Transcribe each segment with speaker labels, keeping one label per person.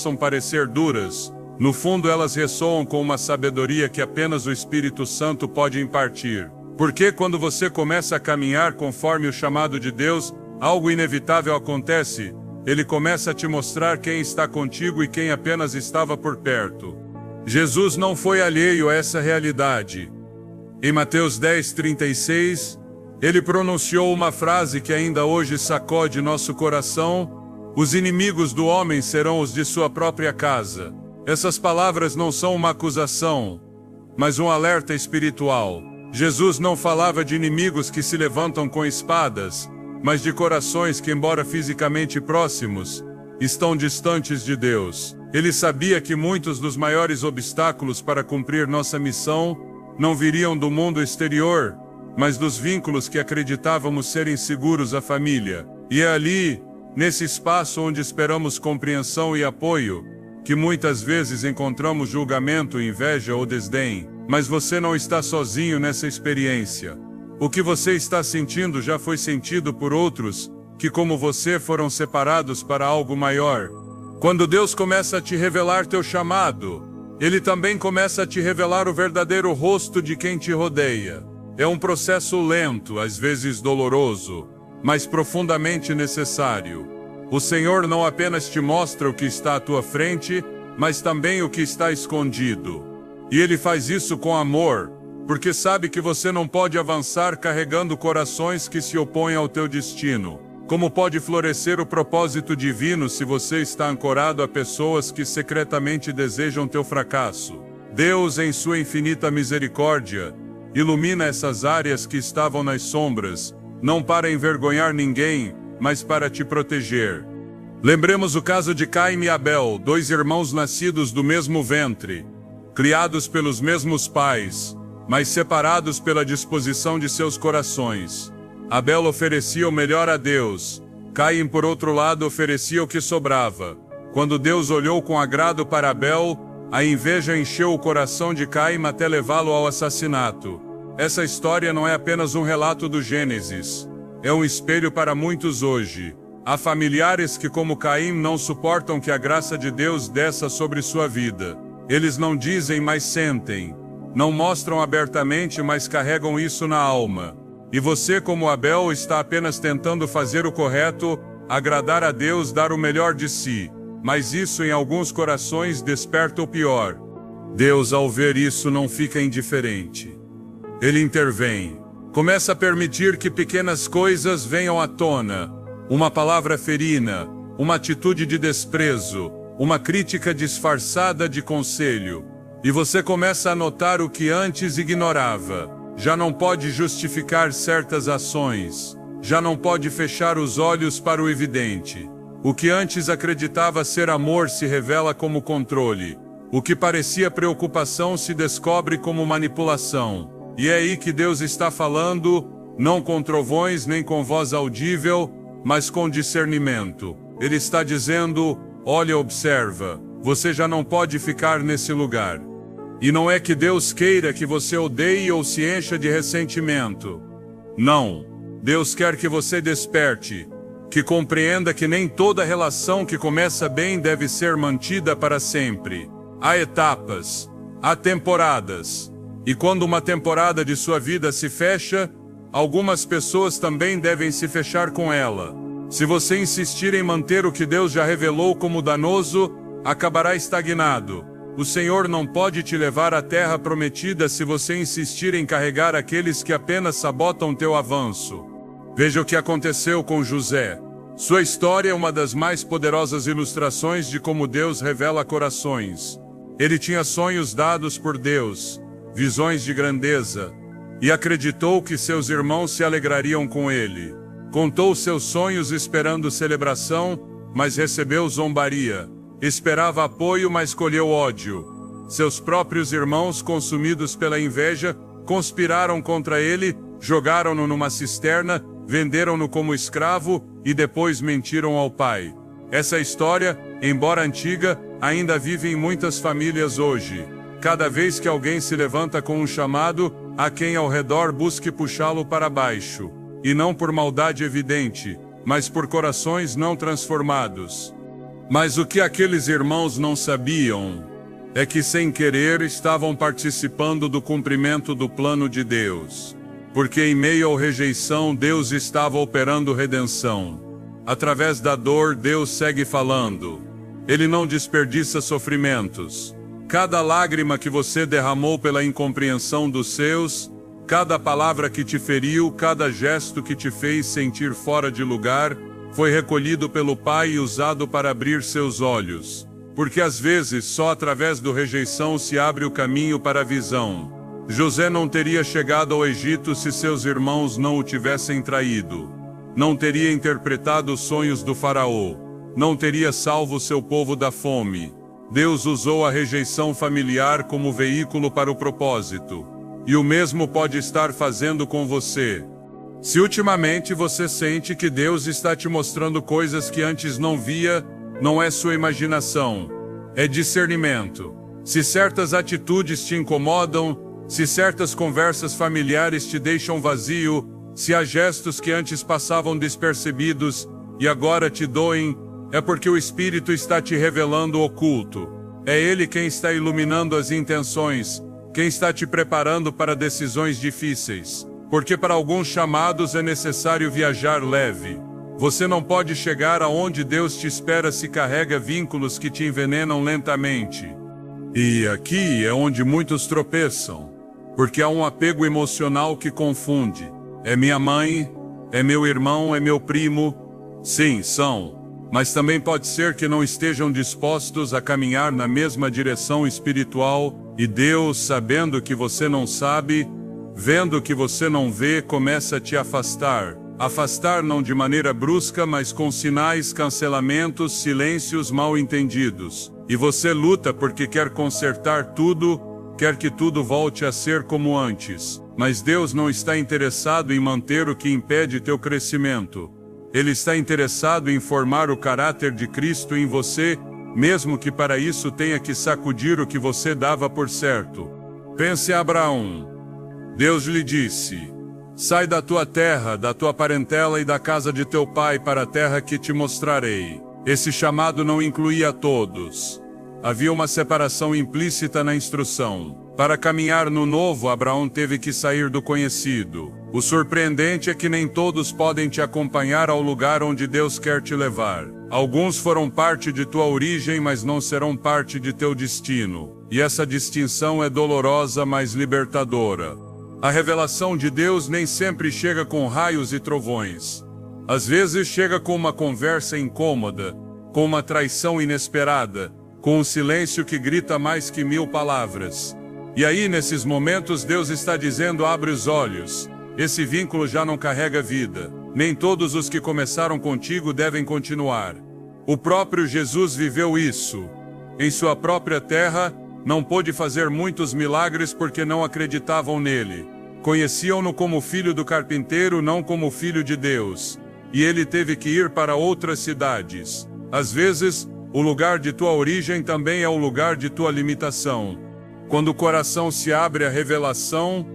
Speaker 1: possam parecer duras, no fundo elas ressoam com uma sabedoria que apenas o Espírito Santo pode impartir. Porque quando você começa a caminhar conforme o chamado de Deus, algo inevitável acontece. Ele começa a te mostrar quem está contigo e quem apenas estava por perto. Jesus não foi alheio a essa realidade. Em Mateus 10:36, ele pronunciou uma frase que ainda hoje sacode nosso coração: os inimigos do homem serão os de sua própria casa. Essas palavras não são uma acusação, mas um alerta espiritual. Jesus não falava de inimigos que se levantam com espadas, mas de corações que, embora fisicamente próximos, estão distantes de Deus. Ele sabia que muitos dos maiores obstáculos para cumprir nossa missão não viriam do mundo exterior, mas dos vínculos que acreditávamos serem seguros à família. E é ali, nesse espaço onde esperamos compreensão e apoio, que muitas vezes encontramos julgamento, inveja ou desdém. Mas você não está sozinho nessa experiência. O que você está sentindo já foi sentido por outros, que como você foram separados para algo maior. Quando Deus começa a te revelar teu chamado, Ele também começa a te revelar o verdadeiro rosto de quem te rodeia. É um processo lento, às vezes doloroso, mas profundamente necessário. O Senhor não apenas te mostra o que está à tua frente, mas também o que está escondido. E Ele faz isso com amor, porque sabe que você não pode avançar carregando corações que se opõem ao teu destino. Como pode florescer o propósito divino se você está ancorado a pessoas que secretamente desejam teu fracasso? Deus, em sua infinita misericórdia, ilumina essas áreas que estavam nas sombras, não para envergonhar ninguém, mas para te proteger. Lembremos o caso de Caim e Abel, dois irmãos nascidos do mesmo ventre, criados pelos mesmos pais, mas separados pela disposição de seus corações. Abel oferecia o melhor a Deus. Caim, por outro lado, oferecia o que sobrava. Quando Deus olhou com agrado para Abel, a inveja encheu o coração de Caim até levá-lo ao assassinato. Essa história não é apenas um relato do Gênesis. É um espelho para muitos hoje. Há familiares que, como Caim, não suportam que a graça de Deus desça sobre sua vida. Eles não dizem, mas sentem. Não mostram abertamente, mas carregam isso na alma. E você, como Abel, está apenas tentando fazer o correto, agradar a Deus, dar o melhor de si. Mas isso em alguns corações desperta o pior. Deus, ao ver isso, não fica indiferente. Ele intervém. Começa a permitir que pequenas coisas venham à tona. Uma palavra ferina, uma atitude de desprezo, uma crítica disfarçada de conselho. E você começa a notar o que antes ignorava. Já não pode justificar certas ações. Já não pode fechar os olhos para o evidente. O que antes acreditava ser amor se revela como controle. O que parecia preocupação se descobre como manipulação. E é aí que Deus está falando, não com trovões nem com voz audível, mas com discernimento. Ele está dizendo: olha, observa, você já não pode ficar nesse lugar. E não é que Deus queira que você odeie ou se encha de ressentimento. Não. Deus quer que você desperte, que compreenda que nem toda relação que começa bem deve ser mantida para sempre. Há etapas, há temporadas. E quando uma temporada de sua vida se fecha, algumas pessoas também devem se fechar com ela. Se você insistir em manter o que Deus já revelou como danoso, acabará estagnado. O Senhor não pode te levar à terra prometida se você insistir em carregar aqueles que apenas sabotam teu avanço. Veja o que aconteceu com José. Sua história é uma das mais poderosas ilustrações de como Deus revela corações. Ele tinha sonhos dados por Deus, visões de grandeza, e acreditou que seus irmãos se alegrariam com ele. Contou seus sonhos esperando celebração, mas recebeu zombaria. Esperava apoio, mas colheu ódio. Seus próprios irmãos, consumidos pela inveja, conspiraram contra ele, jogaram-no numa cisterna, venderam-no como escravo e depois mentiram ao pai. Essa história, embora antiga, ainda vive em muitas famílias hoje. Cada vez que alguém se levanta com um chamado, há quem ao redor busque puxá-lo para baixo. E não por maldade evidente, mas por corações não transformados. Mas o que aqueles irmãos não sabiam é que, sem querer, estavam participando do cumprimento do plano de Deus. Porque em meio à rejeição, Deus estava operando redenção. Através da dor, Deus segue falando. Ele não desperdiça sofrimentos. Cada lágrima que você derramou pela incompreensão dos seus, cada palavra que te feriu, cada gesto que te fez sentir fora de lugar, foi recolhido pelo Pai e usado para abrir seus olhos. Porque às vezes só através da rejeição se abre o caminho para a visão. José não teria chegado ao Egito se seus irmãos não o tivessem traído. Não teria interpretado os sonhos do faraó. Não teria salvo seu povo da fome. Deus usou a rejeição familiar como veículo para o propósito. E o mesmo pode estar fazendo com você. Se ultimamente você sente que Deus está te mostrando coisas que antes não via, não é sua imaginação, é discernimento. Se certas atitudes te incomodam, se certas conversas familiares te deixam vazio, se há gestos que antes passavam despercebidos e agora te doem, é porque o Espírito está te revelando o oculto. É Ele quem está iluminando as intenções, quem está te preparando para decisões difíceis. Porque para alguns chamados é necessário viajar leve. Você não pode chegar aonde Deus te espera se carrega vínculos que te envenenam lentamente. E aqui é onde muitos tropeçam. Porque há um apego emocional que confunde. É minha mãe, é meu irmão, é meu primo. Sim, são. Mas também pode ser que não estejam dispostos a caminhar na mesma direção espiritual, e Deus, sabendo que você não sabe, vendo que você não vê, começa a te afastar. Afastar não de maneira brusca, mas com sinais, cancelamentos, silêncios mal entendidos. E você luta porque quer consertar tudo, quer que tudo volte a ser como antes. Mas Deus não está interessado em manter o que impede teu crescimento. Ele está interessado em formar o caráter de Cristo em você, mesmo que para isso tenha que sacudir o que você dava por certo. Pense em Abraão. Deus lhe disse: sai da tua terra, da tua parentela e da casa de teu pai para a terra que te mostrarei. Esse chamado não incluía todos. Havia uma separação implícita na instrução. Para caminhar no novo, Abraão teve que sair do conhecido. O surpreendente é que nem todos podem te acompanhar ao lugar onde Deus quer te levar. Alguns foram parte de tua origem, mas não serão parte de teu destino. E essa distinção é dolorosa, mas libertadora. A revelação de Deus nem sempre chega com raios e trovões. Às vezes chega com uma conversa incômoda, com uma traição inesperada, com um silêncio que grita mais que 1000 palavras. E aí, nesses momentos, Deus está dizendo: abre os olhos. Esse vínculo já não carrega vida. Nem todos os que começaram contigo devem continuar. O próprio Jesus viveu isso. Em sua própria terra, não pôde fazer muitos milagres porque não acreditavam nele. Conheciam-no como filho do carpinteiro, não como filho de Deus. E ele teve que ir para outras cidades. Às vezes, o lugar de tua origem também é o lugar de tua limitação. Quando o coração se abre à revelação,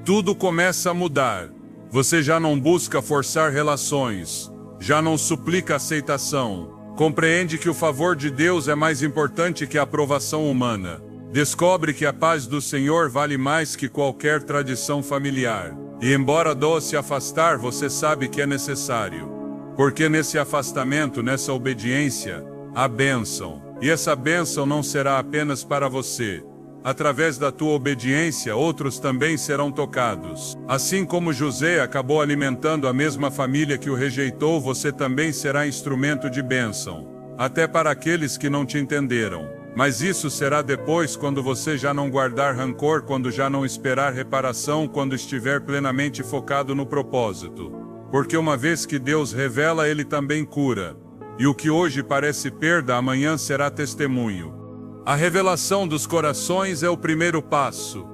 Speaker 1: tudo começa a mudar. Você já não busca forçar relações, já não suplica aceitação. Compreende que o favor de Deus é mais importante que a aprovação humana. Descobre que a paz do Senhor vale mais que qualquer tradição familiar. E embora doa se afastar, você sabe que é necessário. Porque nesse afastamento, nessa obediência, há bênção. E essa bênção não será apenas para você. Através da tua obediência, outros também serão tocados. Assim como José acabou alimentando a mesma família que o rejeitou, você também será instrumento de bênção. Até para aqueles que não te entenderam. Mas isso será depois, quando você já não guardar rancor, quando já não esperar reparação, quando estiver plenamente focado no propósito. Porque uma vez que Deus revela, Ele também cura. E o que hoje parece perda, amanhã será testemunho. A revelação dos corações é o primeiro passo.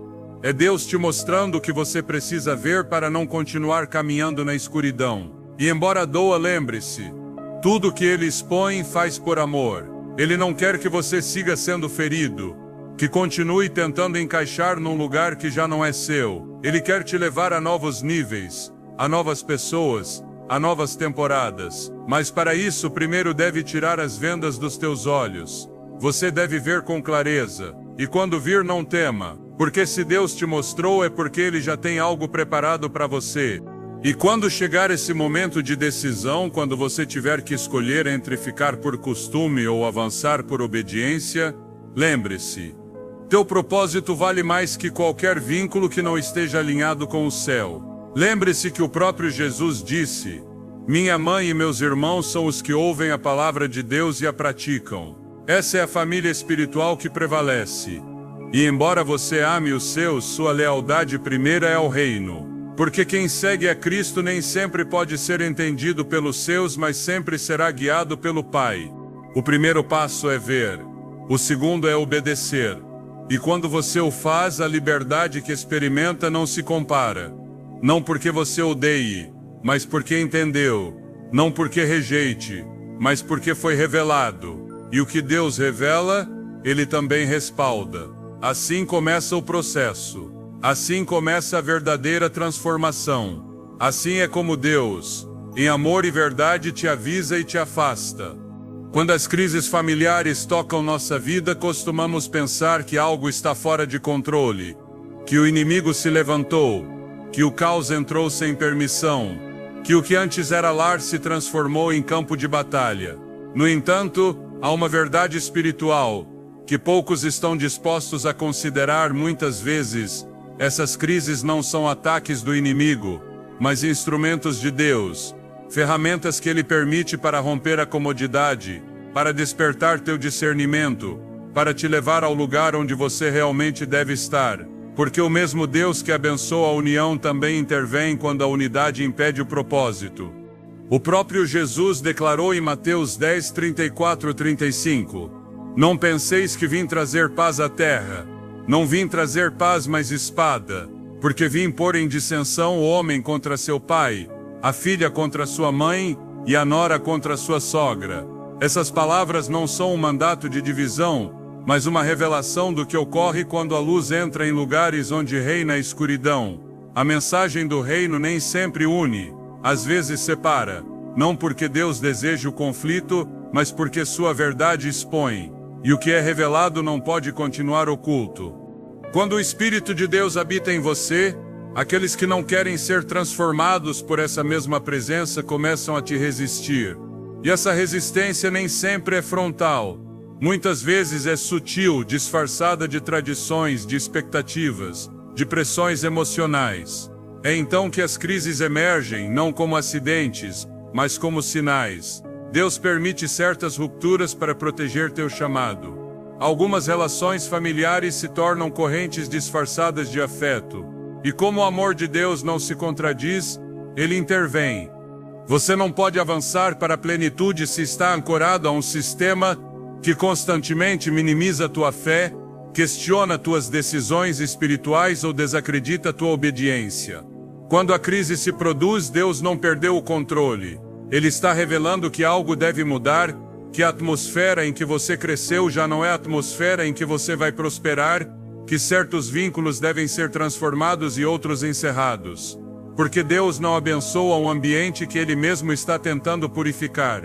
Speaker 1: É Deus te mostrando o que você precisa ver para não continuar caminhando na escuridão. E embora doa, lembre-se, tudo que Ele expõe faz por amor. Ele não quer que você siga sendo ferido, que continue tentando encaixar num lugar que já não é seu. Ele quer te levar a novos níveis, a novas pessoas, a novas temporadas. Mas para isso primeiro deve tirar as vendas dos teus olhos. Você deve ver com clareza, e quando vir não tema, porque se Deus te mostrou é porque Ele já tem algo preparado para você. E quando chegar esse momento de decisão, quando você tiver que escolher entre ficar por costume ou avançar por obediência, lembre-se, teu propósito vale mais que qualquer vínculo que não esteja alinhado com o céu. Lembre-se que o próprio Jesus disse: minha mãe e meus irmãos são os que ouvem a palavra de Deus e a praticam. Essa é a família espiritual que prevalece. E embora você ame os seus, sua lealdade primeira é ao reino. Porque quem segue a Cristo nem sempre pode ser entendido pelos seus, mas sempre será guiado pelo Pai. O primeiro passo é ver. O segundo é obedecer. E quando você o faz, a liberdade que experimenta não se compara. Não porque você odeie, mas porque entendeu. Não porque rejeite, mas porque foi revelado. E o que Deus revela, Ele também respalda. Assim começa o processo. Assim começa a verdadeira transformação. Assim é como Deus, em amor e verdade, te avisa e te afasta. Quando as crises familiares tocam nossa vida, costumamos pensar que algo está fora de controle, que o inimigo se levantou, que o caos entrou sem permissão, que o que antes era lar se transformou em campo de batalha. No entanto, há uma verdade espiritual que poucos estão dispostos a considerar. Muitas vezes, essas crises não são ataques do inimigo, mas instrumentos de Deus, ferramentas que Ele permite para romper a comodidade, para despertar teu discernimento, para te levar ao lugar onde você realmente deve estar. Porque o mesmo Deus que abençoa a união também intervém quando a unidade impede o propósito. O próprio Jesus declarou em Mateus 10, 34-35, não penseis que vim trazer paz à terra. Não vim trazer paz, mas espada, porque vim pôr em dissensão o homem contra seu pai, a filha contra sua mãe e a nora contra sua sogra. Essas palavras não são um mandato de divisão, mas uma revelação do que ocorre quando a luz entra em lugares onde reina a escuridão. A mensagem do reino nem sempre une, às vezes separa, não porque Deus deseja o conflito, mas porque sua verdade expõe. E o que é revelado não pode continuar oculto. Quando o Espírito de Deus habita em você, aqueles que não querem ser transformados por essa mesma presença começam a te resistir. E essa resistência nem sempre é frontal. Muitas vezes é sutil, disfarçada de tradições, de expectativas, de pressões emocionais. É então que as crises emergem, não como acidentes, mas como sinais. Deus permite certas rupturas para proteger teu chamado. Algumas relações familiares se tornam correntes disfarçadas de afeto. E como o amor de Deus não se contradiz, Ele intervém. Você não pode avançar para a plenitude se está ancorado a um sistema que constantemente minimiza tua fé, questiona tuas decisões espirituais ou desacredita tua obediência. Quando a crise se produz, Deus não perdeu o controle. Ele está revelando que algo deve mudar, que a atmosfera em que você cresceu já não é a atmosfera em que você vai prosperar, que certos vínculos devem ser transformados e outros encerrados. Porque Deus não abençoa um ambiente que Ele mesmo está tentando purificar.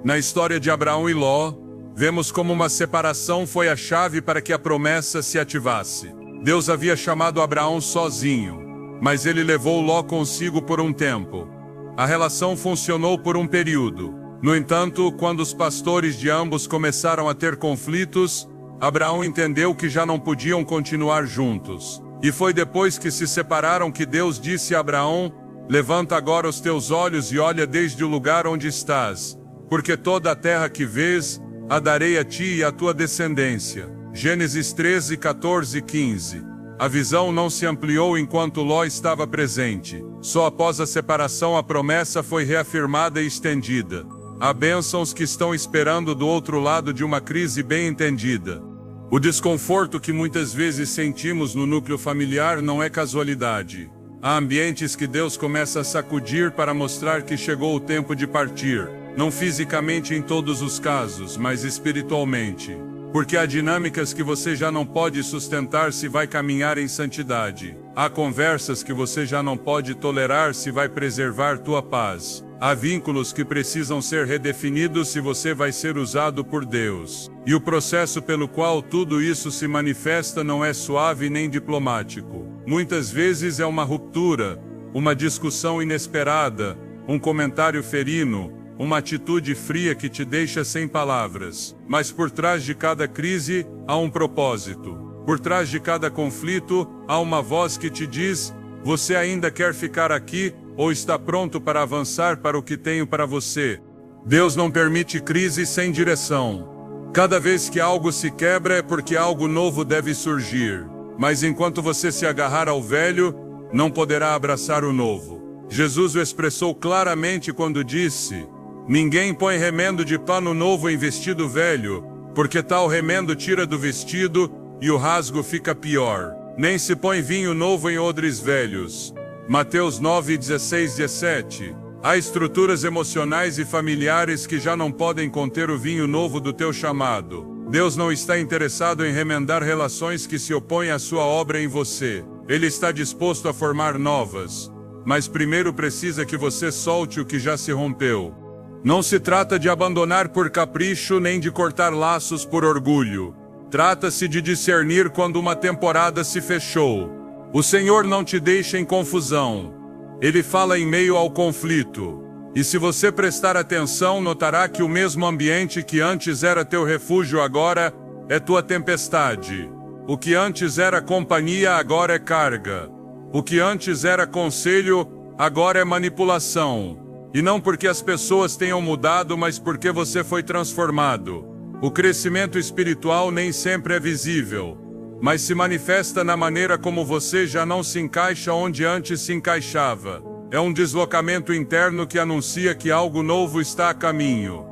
Speaker 1: Na história de Abraão e Ló, vemos como uma separação foi a chave para que a promessa se ativasse. Deus havia chamado Abraão sozinho, mas Ele levou Ló consigo por um tempo. A relação funcionou por um período. No entanto, quando os pastores de ambos começaram a ter conflitos, Abraão entendeu que já não podiam continuar juntos. E foi depois que se separaram que Deus disse a Abraão: levanta agora os teus olhos e olha desde o lugar onde estás, porque toda a terra que vês, a darei a ti e à tua descendência. Gênesis 13, 14 e 15. A visão não se ampliou enquanto Ló estava presente. Só após a separação a promessa foi reafirmada e estendida. Há bênçãos que estão esperando do outro lado de uma crise bem entendida. O desconforto que muitas vezes sentimos no núcleo familiar não é casualidade. Há ambientes que Deus começa a sacudir para mostrar que chegou o tempo de partir. Não fisicamente em todos os casos, mas espiritualmente. Porque há dinâmicas que você já não pode sustentar se vai caminhar em santidade. Há conversas que você já não pode tolerar se vai preservar tua paz. Há vínculos que precisam ser redefinidos se você vai ser usado por Deus. E o processo pelo qual tudo isso se manifesta não é suave nem diplomático. Muitas vezes é uma ruptura, uma discussão inesperada, um comentário ferino, uma atitude fria que te deixa sem palavras. Mas por trás de cada crise, há um propósito. Por trás de cada conflito, há uma voz que te diz: você ainda quer ficar aqui, ou está pronto para avançar para o que tenho para você? Deus não permite crise sem direção. Cada vez que algo se quebra é porque algo novo deve surgir. Mas enquanto você se agarrar ao velho, não poderá abraçar o novo. Jesus o expressou claramente quando disse: ninguém põe remendo de pano novo em vestido velho, porque tal remendo tira do vestido e o rasgo fica pior. Nem se põe vinho novo em odres velhos. Mateus 9, 16, 17. Há estruturas emocionais e familiares que já não podem conter o vinho novo do teu chamado. Deus não está interessado em remendar relações que se opõem à sua obra em você. Ele está disposto a formar novas. Mas primeiro precisa que você solte o que já se rompeu. Não se trata de abandonar por capricho nem de cortar laços por orgulho. Trata-se de discernir quando uma temporada se fechou. O Senhor não te deixa em confusão. Ele fala em meio ao conflito. E se você prestar atenção, notará que o mesmo ambiente que antes era teu refúgio agora é tua tempestade. O que antes era companhia agora é carga. O que antes era conselho agora é manipulação. E não porque as pessoas tenham mudado, mas porque você foi transformado. O crescimento espiritual nem sempre é visível, mas se manifesta na maneira como você já não se encaixa onde antes se encaixava. É um deslocamento interno que anuncia que algo novo está a caminho.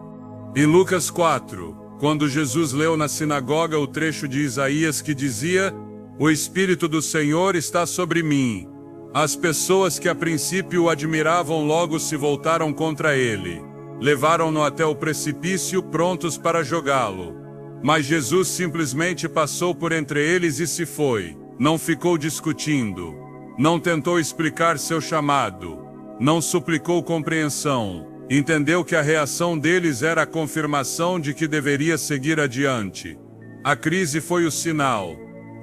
Speaker 1: Em Lucas 4, quando Jesus leu na sinagoga o trecho de Isaías que dizia: o Espírito do Senhor está sobre mim. As pessoas que a princípio o admiravam logo se voltaram contra ele. Levaram-no até o precipício, prontos para jogá-lo. Mas Jesus simplesmente passou por entre eles e se foi. Não ficou discutindo. Não tentou explicar seu chamado. Não suplicou compreensão. Entendeu que a reação deles era a confirmação de que deveria seguir adiante. A crise foi o sinal.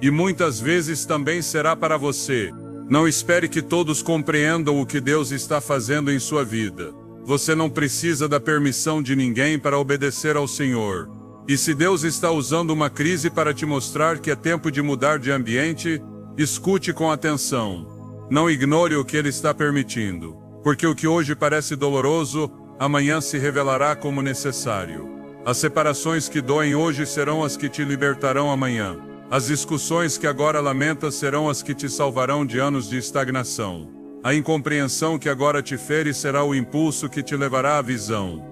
Speaker 1: E muitas vezes também será para você. Não espere que todos compreendam o que Deus está fazendo em sua vida. Você não precisa da permissão de ninguém para obedecer ao Senhor. E se Deus está usando uma crise para te mostrar que é tempo de mudar de ambiente, escute com atenção. Não ignore o que Ele está permitindo, porque o que hoje parece doloroso, amanhã se revelará como necessário. As separações que doem hoje serão as que te libertarão amanhã. As discussões que agora lamentas serão as que te salvarão de anos de estagnação. A incompreensão que agora te fere será o impulso que te levará à visão.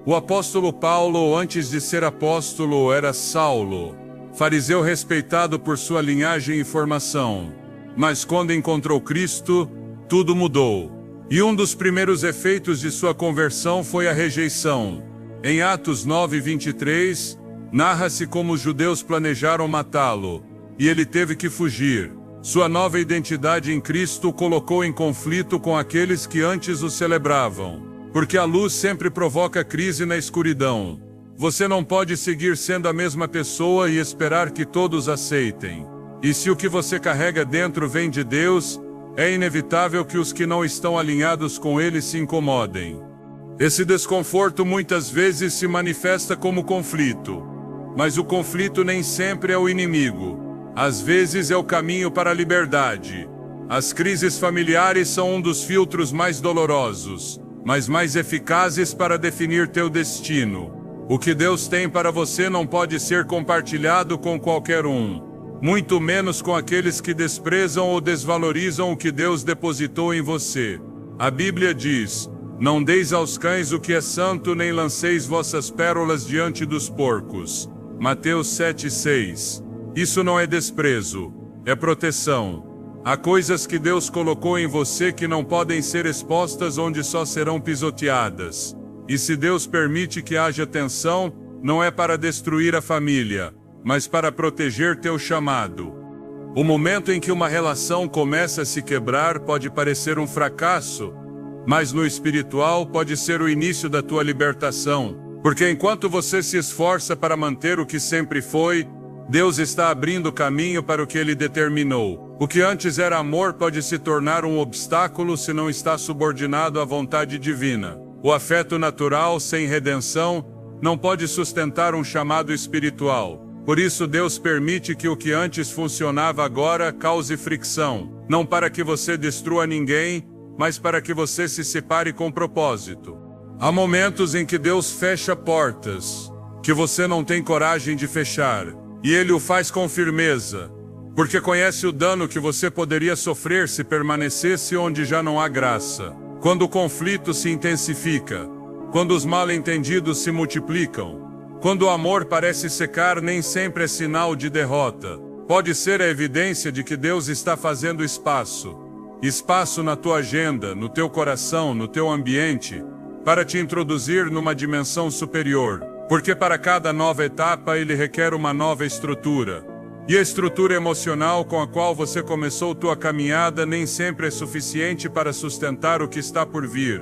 Speaker 1: O apóstolo Paulo, antes de ser apóstolo, era Saulo, fariseu respeitado por sua linhagem e formação. Mas quando encontrou Cristo, tudo mudou. E um dos primeiros efeitos de sua conversão foi a rejeição. Em Atos 9, 23, narra-se como os judeus planejaram matá-lo, e ele teve que fugir. Sua nova identidade em Cristo o colocou em conflito com aqueles que antes o celebravam. Porque a luz sempre provoca crise na escuridão. Você não pode seguir sendo a mesma pessoa e esperar que todos aceitem. E se o que você carrega dentro vem de Deus, é inevitável que os que não estão alinhados com Ele se incomodem. Esse desconforto muitas vezes se manifesta como conflito. Mas o conflito nem sempre é o inimigo. Às vezes é o caminho para a liberdade. As crises familiares são um dos filtros mais dolorosos, mas mais eficazes para definir teu destino. O que Deus tem para você não pode ser compartilhado com qualquer um, muito menos com aqueles que desprezam ou desvalorizam o que Deus depositou em você. A Bíblia diz: não deis aos cães o que é santo, nem lanceis vossas pérolas diante dos porcos. Mateus 7,6. Isso não é desprezo, é proteção. Há coisas que Deus colocou em você que não podem ser expostas onde só serão pisoteadas. E se Deus permite que haja tensão, não é para destruir a família, mas para proteger teu chamado. O momento em que uma relação começa a se quebrar pode parecer um fracasso, mas no espiritual pode ser o início da tua libertação, porque enquanto você se esforça para manter o que sempre foi, Deus está abrindo caminho para o que Ele determinou. O que antes era amor pode se tornar um obstáculo se não está subordinado à vontade divina. O afeto natural, sem redenção, não pode sustentar um chamado espiritual. Por isso Deus permite que o que antes funcionava agora cause fricção, não para que você destrua ninguém, mas para que você se separe com propósito. Há momentos em que Deus fecha portas que você não tem coragem de fechar, e Ele o faz com firmeza, porque conhece o dano que você poderia sofrer se permanecesse onde já não há graça. Quando o conflito se intensifica, quando os mal-entendidos se multiplicam, quando o amor parece secar, nem sempre é sinal de derrota. Pode ser a evidência de que Deus está fazendo espaço. Espaço na tua agenda, no teu coração, no teu ambiente, para te introduzir numa dimensão superior. Porque para cada nova etapa Ele requer uma nova estrutura. E a estrutura emocional com a qual você começou tua caminhada nem sempre é suficiente para sustentar o que está por vir.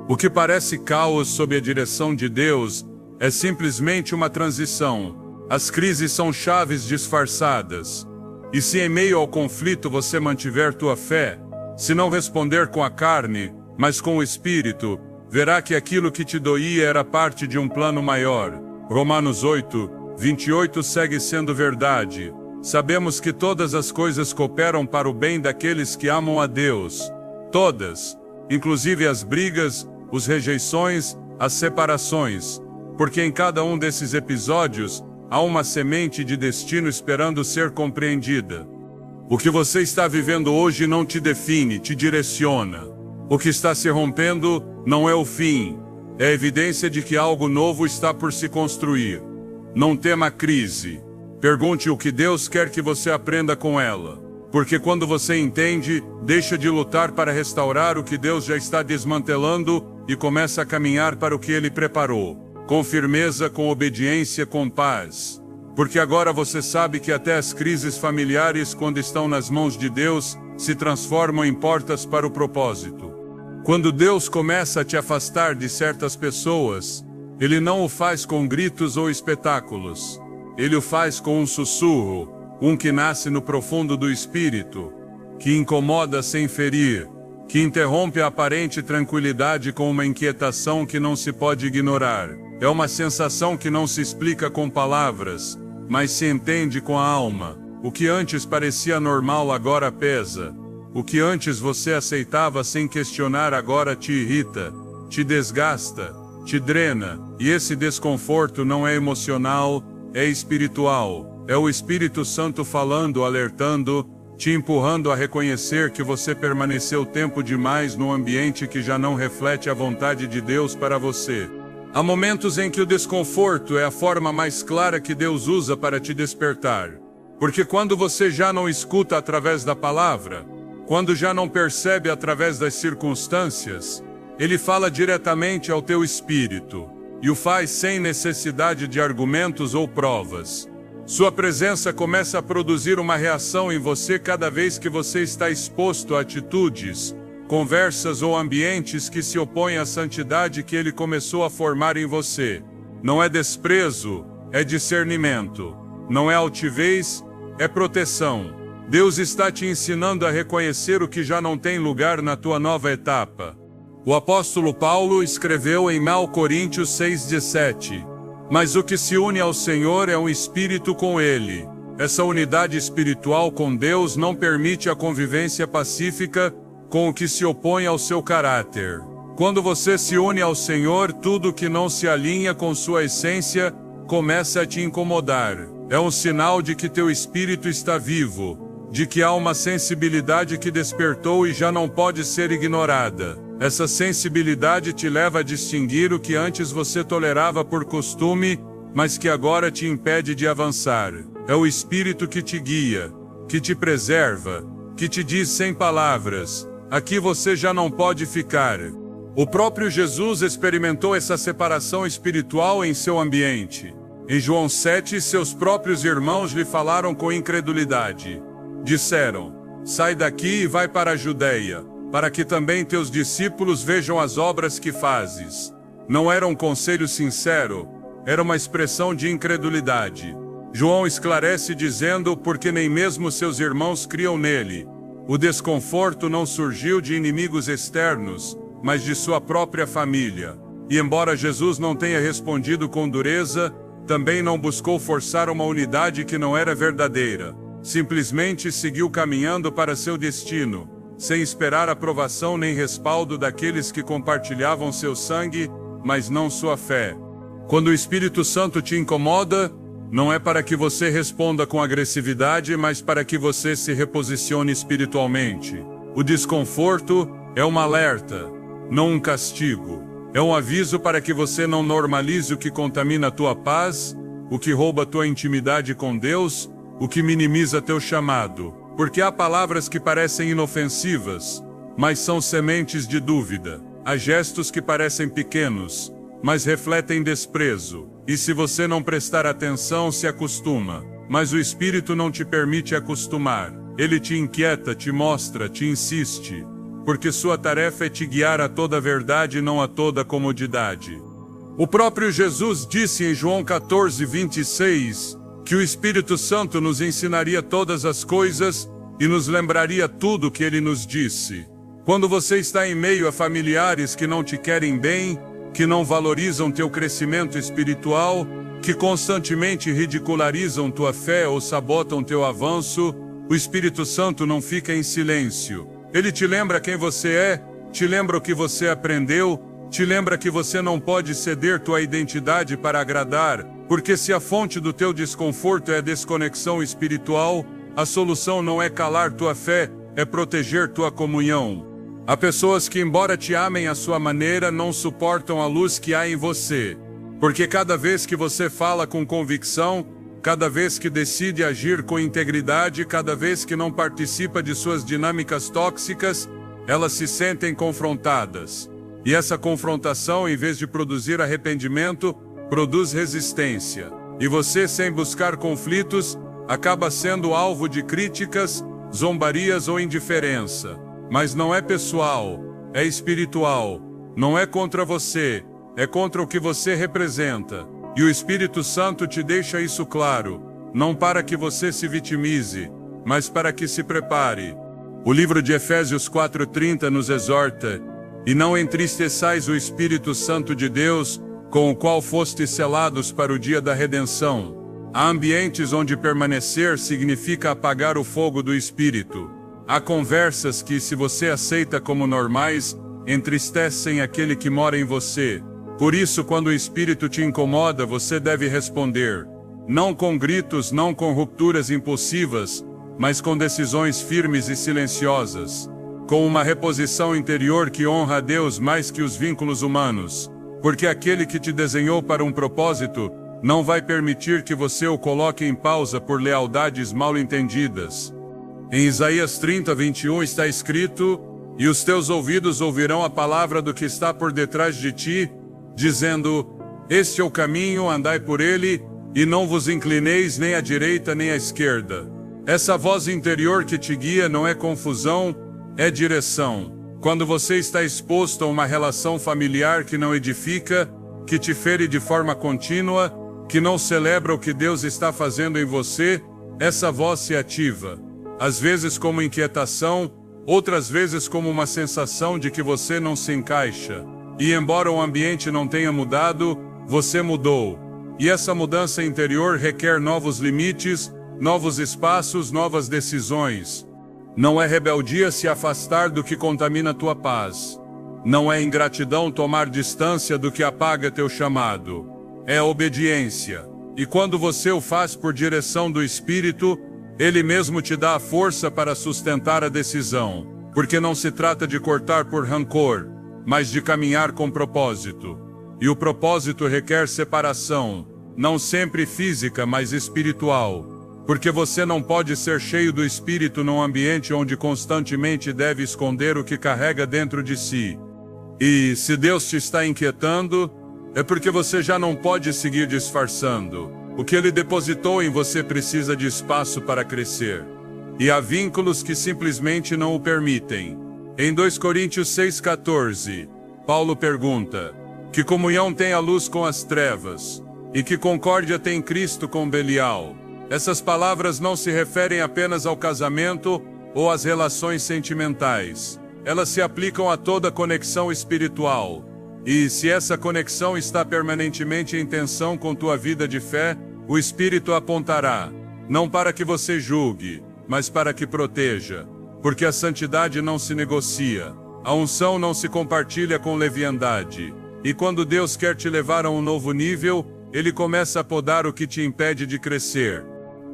Speaker 1: O que parece caos sob a direção de Deus é simplesmente uma transição. As crises são chaves disfarçadas. E se em meio ao conflito você mantiver tua fé, se não responder com a carne, mas com o espírito, verá que aquilo que te doía era parte de um plano maior. Romanos 8:28 segue sendo verdade. Sabemos que todas as coisas cooperam para o bem daqueles que amam a Deus. Todas, inclusive as brigas, as rejeições, as separações. Porque em cada um desses episódios, há uma semente de destino esperando ser compreendida. O que você está vivendo hoje não te define, te direciona. O que está se rompendo não é o fim, é a evidência de que algo novo está por se construir. Não tema a crise. Pergunte o que Deus quer que você aprenda com ela. Porque quando você entende, deixa de lutar para restaurar o que Deus já está desmantelando e começa a caminhar para o que Ele preparou. Com firmeza, com obediência, com paz. Porque agora você sabe que até as crises familiares, quando estão nas mãos de Deus, se transformam em portas para o propósito. Quando Deus começa a te afastar de certas pessoas, Ele não o faz com gritos ou espetáculos. Ele o faz com um sussurro, um que nasce no profundo do espírito, que incomoda sem ferir, que interrompe a aparente tranquilidade com uma inquietação que não se pode ignorar. É uma sensação que não se explica com palavras, mas se entende com a alma. O que antes parecia normal agora pesa. O que antes você aceitava sem questionar agora te irrita, te desgasta, te drena. E esse desconforto não é emocional, é espiritual. É o Espírito Santo falando, alertando, te empurrando a reconhecer que você permaneceu tempo demais num ambiente que já não reflete a vontade de Deus para você. Há momentos em que o desconforto é a forma mais clara que Deus usa para te despertar. Porque quando você já não escuta através da palavra, quando já não percebe através das circunstâncias, Ele fala diretamente ao teu espírito, e o faz sem necessidade de argumentos ou provas. Sua presença começa a produzir uma reação em você cada vez que você está exposto a atitudes, conversas ou ambientes que se opõem à santidade que Ele começou a formar em você. Não é desprezo, é discernimento. Não é altivez, é proteção. Deus está te ensinando a reconhecer o que já não tem lugar na tua nova etapa. O apóstolo Paulo escreveu em 1 Coríntios 6,17: Mas o que se une ao Senhor é um espírito com Ele. Essa unidade espiritual com Deus não permite a convivência pacífica com o que se opõe ao seu caráter. Quando você se une ao Senhor, tudo que não se alinha com sua essência começa a te incomodar. É um sinal de que teu espírito está vivo, de que há uma sensibilidade que despertou e já não pode ser ignorada. Essa sensibilidade te leva a distinguir o que antes você tolerava por costume, mas que agora te impede de avançar. É o Espírito que te guia, que te preserva, que te diz sem palavras: aqui você já não pode ficar. O próprio Jesus experimentou essa separação espiritual em seu ambiente. Em João 7, seus próprios irmãos lhe falaram com incredulidade. Disseram: sai daqui e vai para a Judeia. para que também teus discípulos vejam as obras que fazes. Não era um conselho sincero, era uma expressão de incredulidade. João esclarece dizendo: porque nem mesmo seus irmãos criam nele. O desconforto não surgiu de inimigos externos, mas de sua própria família. E embora Jesus não tenha respondido com dureza, também não buscou forçar uma unidade que não era verdadeira. Simplesmente seguiu caminhando para seu destino, sem esperar aprovação nem respaldo daqueles que compartilhavam seu sangue, mas não sua fé. Quando o Espírito Santo te incomoda, não é para que você responda com agressividade, mas para que você se reposicione espiritualmente. O desconforto é um alerta, não um castigo. É um aviso para que você não normalize o que contamina a tua paz, o que rouba a tua intimidade com Deus, o que minimiza teu chamado. Porque há palavras que parecem inofensivas, mas são sementes de dúvida. Há gestos que parecem pequenos, mas refletem desprezo. E se você não prestar atenção, se acostuma. Mas o Espírito não te permite acostumar. Ele te inquieta, te mostra, te insiste. Porque sua tarefa é te guiar a toda a verdade e não a toda a comodidade. O próprio Jesus disse em João 14:26, que o Espírito Santo nos ensinaria todas as coisas e nos lembraria tudo o que ele nos disse. Quando você está em meio a familiares que não te querem bem, que não valorizam teu crescimento espiritual, que constantemente ridicularizam tua fé ou sabotam teu avanço, o Espírito Santo não fica em silêncio. Ele te lembra quem você é, te lembra o que você aprendeu, te lembra que você não pode ceder tua identidade para agradar, porque se a fonte do teu desconforto é a desconexão espiritual, a solução não é calar tua fé, é proteger tua comunhão. Há pessoas que, embora te amem à sua maneira, não suportam a luz que há em você. Porque cada vez que você fala com convicção, cada vez que decide agir com integridade, cada vez que não participa de suas dinâmicas tóxicas, elas se sentem confrontadas. E essa confrontação, em vez de produzir arrependimento, produz resistência. E você, sem buscar conflitos, acaba sendo alvo de críticas, zombarias ou indiferença. Mas não é pessoal, é espiritual. Não é contra você, é contra o que você representa. E o Espírito Santo te deixa isso claro, não para que você se vitimize, mas para que se prepare. O livro de Efésios 4:30 nos exorta: e não entristeçais o Espírito Santo de Deus, com o qual fostes selados para o dia da redenção. Há ambientes onde permanecer significa apagar o fogo do Espírito. Há conversas que, se você aceita como normais, entristecem aquele que mora em você. Por isso, quando o Espírito te incomoda, você deve responder. Não com gritos, não com rupturas impulsivas, mas com decisões firmes e silenciosas. Com uma reposição interior que honra a Deus mais que os vínculos humanos. Porque aquele que te desenhou para um propósito, não vai permitir que você o coloque em pausa por lealdades mal entendidas. Em Isaías 30:21 está escrito: e os teus ouvidos ouvirão a palavra do que está por detrás de ti, dizendo: este é o caminho, andai por ele, e não vos inclineis nem à direita nem à esquerda. Essa voz interior que te guia não é confusão, é direção. Quando você está exposto a uma relação familiar que não edifica, que te fere de forma contínua, que não celebra o que Deus está fazendo em você, essa voz se ativa. Às vezes como inquietação, outras vezes como uma sensação de que você não se encaixa. E embora o ambiente não tenha mudado, você mudou. E essa mudança interior requer novos limites, novos espaços, novas decisões. Não é rebeldia se afastar do que contamina tua paz. Não é ingratidão tomar distância do que apaga teu chamado. É obediência. E quando você o faz por direção do Espírito, Ele mesmo te dá a força para sustentar a decisão. Porque não se trata de cortar por rancor, mas de caminhar com propósito. E o propósito requer separação, não sempre física, mas espiritual. Porque você não pode ser cheio do Espírito num ambiente onde constantemente deve esconder o que carrega dentro de si. E se Deus te está inquietando, é porque você já não pode seguir disfarçando. O que Ele depositou em você precisa de espaço para crescer. E há vínculos que simplesmente não o permitem. Em 2 Coríntios 6,14, Paulo pergunta: que comunhão tem a luz com as trevas? E que concórdia tem Cristo com Belial? Essas palavras não se referem apenas ao casamento ou às relações sentimentais. Elas se aplicam a toda conexão espiritual. E se essa conexão está permanentemente em tensão com tua vida de fé, o Espírito apontará, não para que você julgue, mas para que proteja. Porque a santidade não se negocia, a unção não se compartilha com leviandade. E quando Deus quer te levar a um novo nível, Ele começa a podar o que te impede de crescer.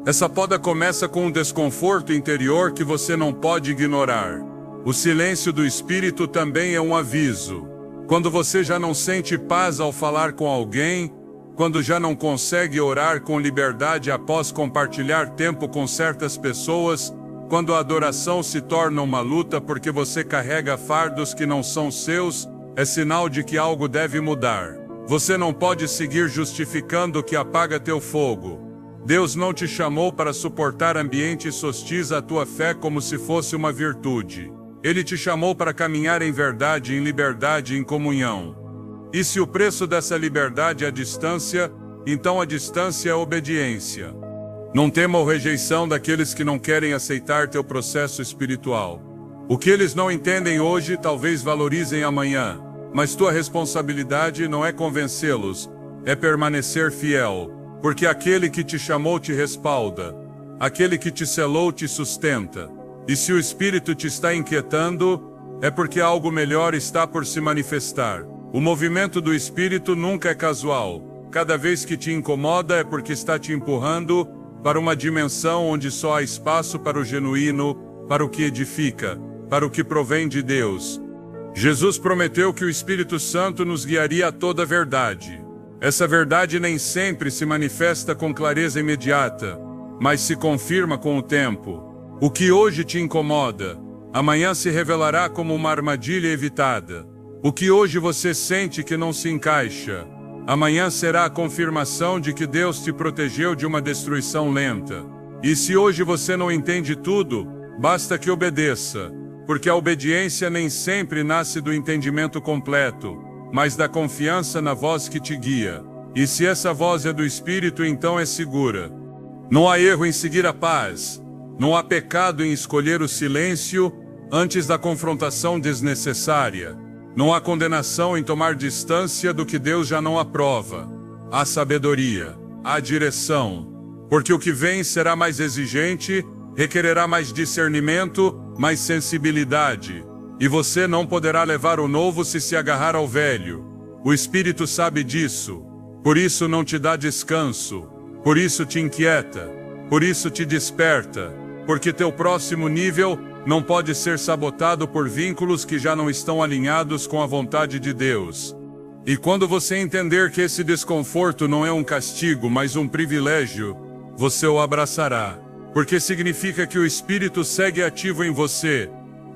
Speaker 1: Essa poda começa com um desconforto interior que você não pode ignorar. O silêncio do Espírito também é um aviso. Quando você já não sente paz ao falar com alguém, quando já não consegue orar com liberdade após compartilhar tempo com certas pessoas, quando a adoração se torna uma luta porque você carrega fardos que não são seus, é sinal de que algo deve mudar. Você não pode seguir justificando o que apaga teu fogo. Deus não te chamou para suportar ambientes hostis à tua fé como se fosse uma virtude. Ele te chamou para caminhar em verdade, em liberdade, em comunhão. E se o preço dessa liberdade é a distância, então a distância é a obediência. Não tema a rejeição daqueles que não querem aceitar teu processo espiritual. O que eles não entendem hoje, talvez valorizem amanhã. Mas tua responsabilidade não é convencê-los, é permanecer fiel. Porque aquele que te chamou te respalda. Aquele que te selou te sustenta. E se o Espírito te está inquietando, é porque algo melhor está por se manifestar. O movimento do Espírito nunca é casual. Cada vez que te incomoda é porque está te empurrando para uma dimensão onde só há espaço para o genuíno, para o que edifica, para o que provém de Deus. Jesus prometeu que o Espírito Santo nos guiaria a toda a verdade. Essa verdade nem sempre se manifesta com clareza imediata, mas se confirma com o tempo. O que hoje te incomoda, amanhã se revelará como uma armadilha evitada. O que hoje você sente que não se encaixa, amanhã será a confirmação de que Deus te protegeu de uma destruição lenta. E se hoje você não entende tudo, basta que obedeça, porque a obediência nem sempre nasce do entendimento completo, mas da confiança na voz que te guia. E se essa voz é do Espírito, então é segura. Não há erro em seguir a paz. Não há pecado em escolher o silêncio antes da confrontação desnecessária. Não há condenação em tomar distância do que Deus já não aprova. Há sabedoria, há direção. Porque o que vem será mais exigente, requererá mais discernimento, mais sensibilidade. E você não poderá levar o novo se agarrar ao velho. O Espírito sabe disso. Por isso não te dá descanso. Por isso te inquieta. Por isso te desperta. Porque teu próximo nível não pode ser sabotado por vínculos que já não estão alinhados com a vontade de Deus. E quando você entender que esse desconforto não é um castigo, mas um privilégio, você o abraçará. Porque significa que o Espírito segue ativo em você,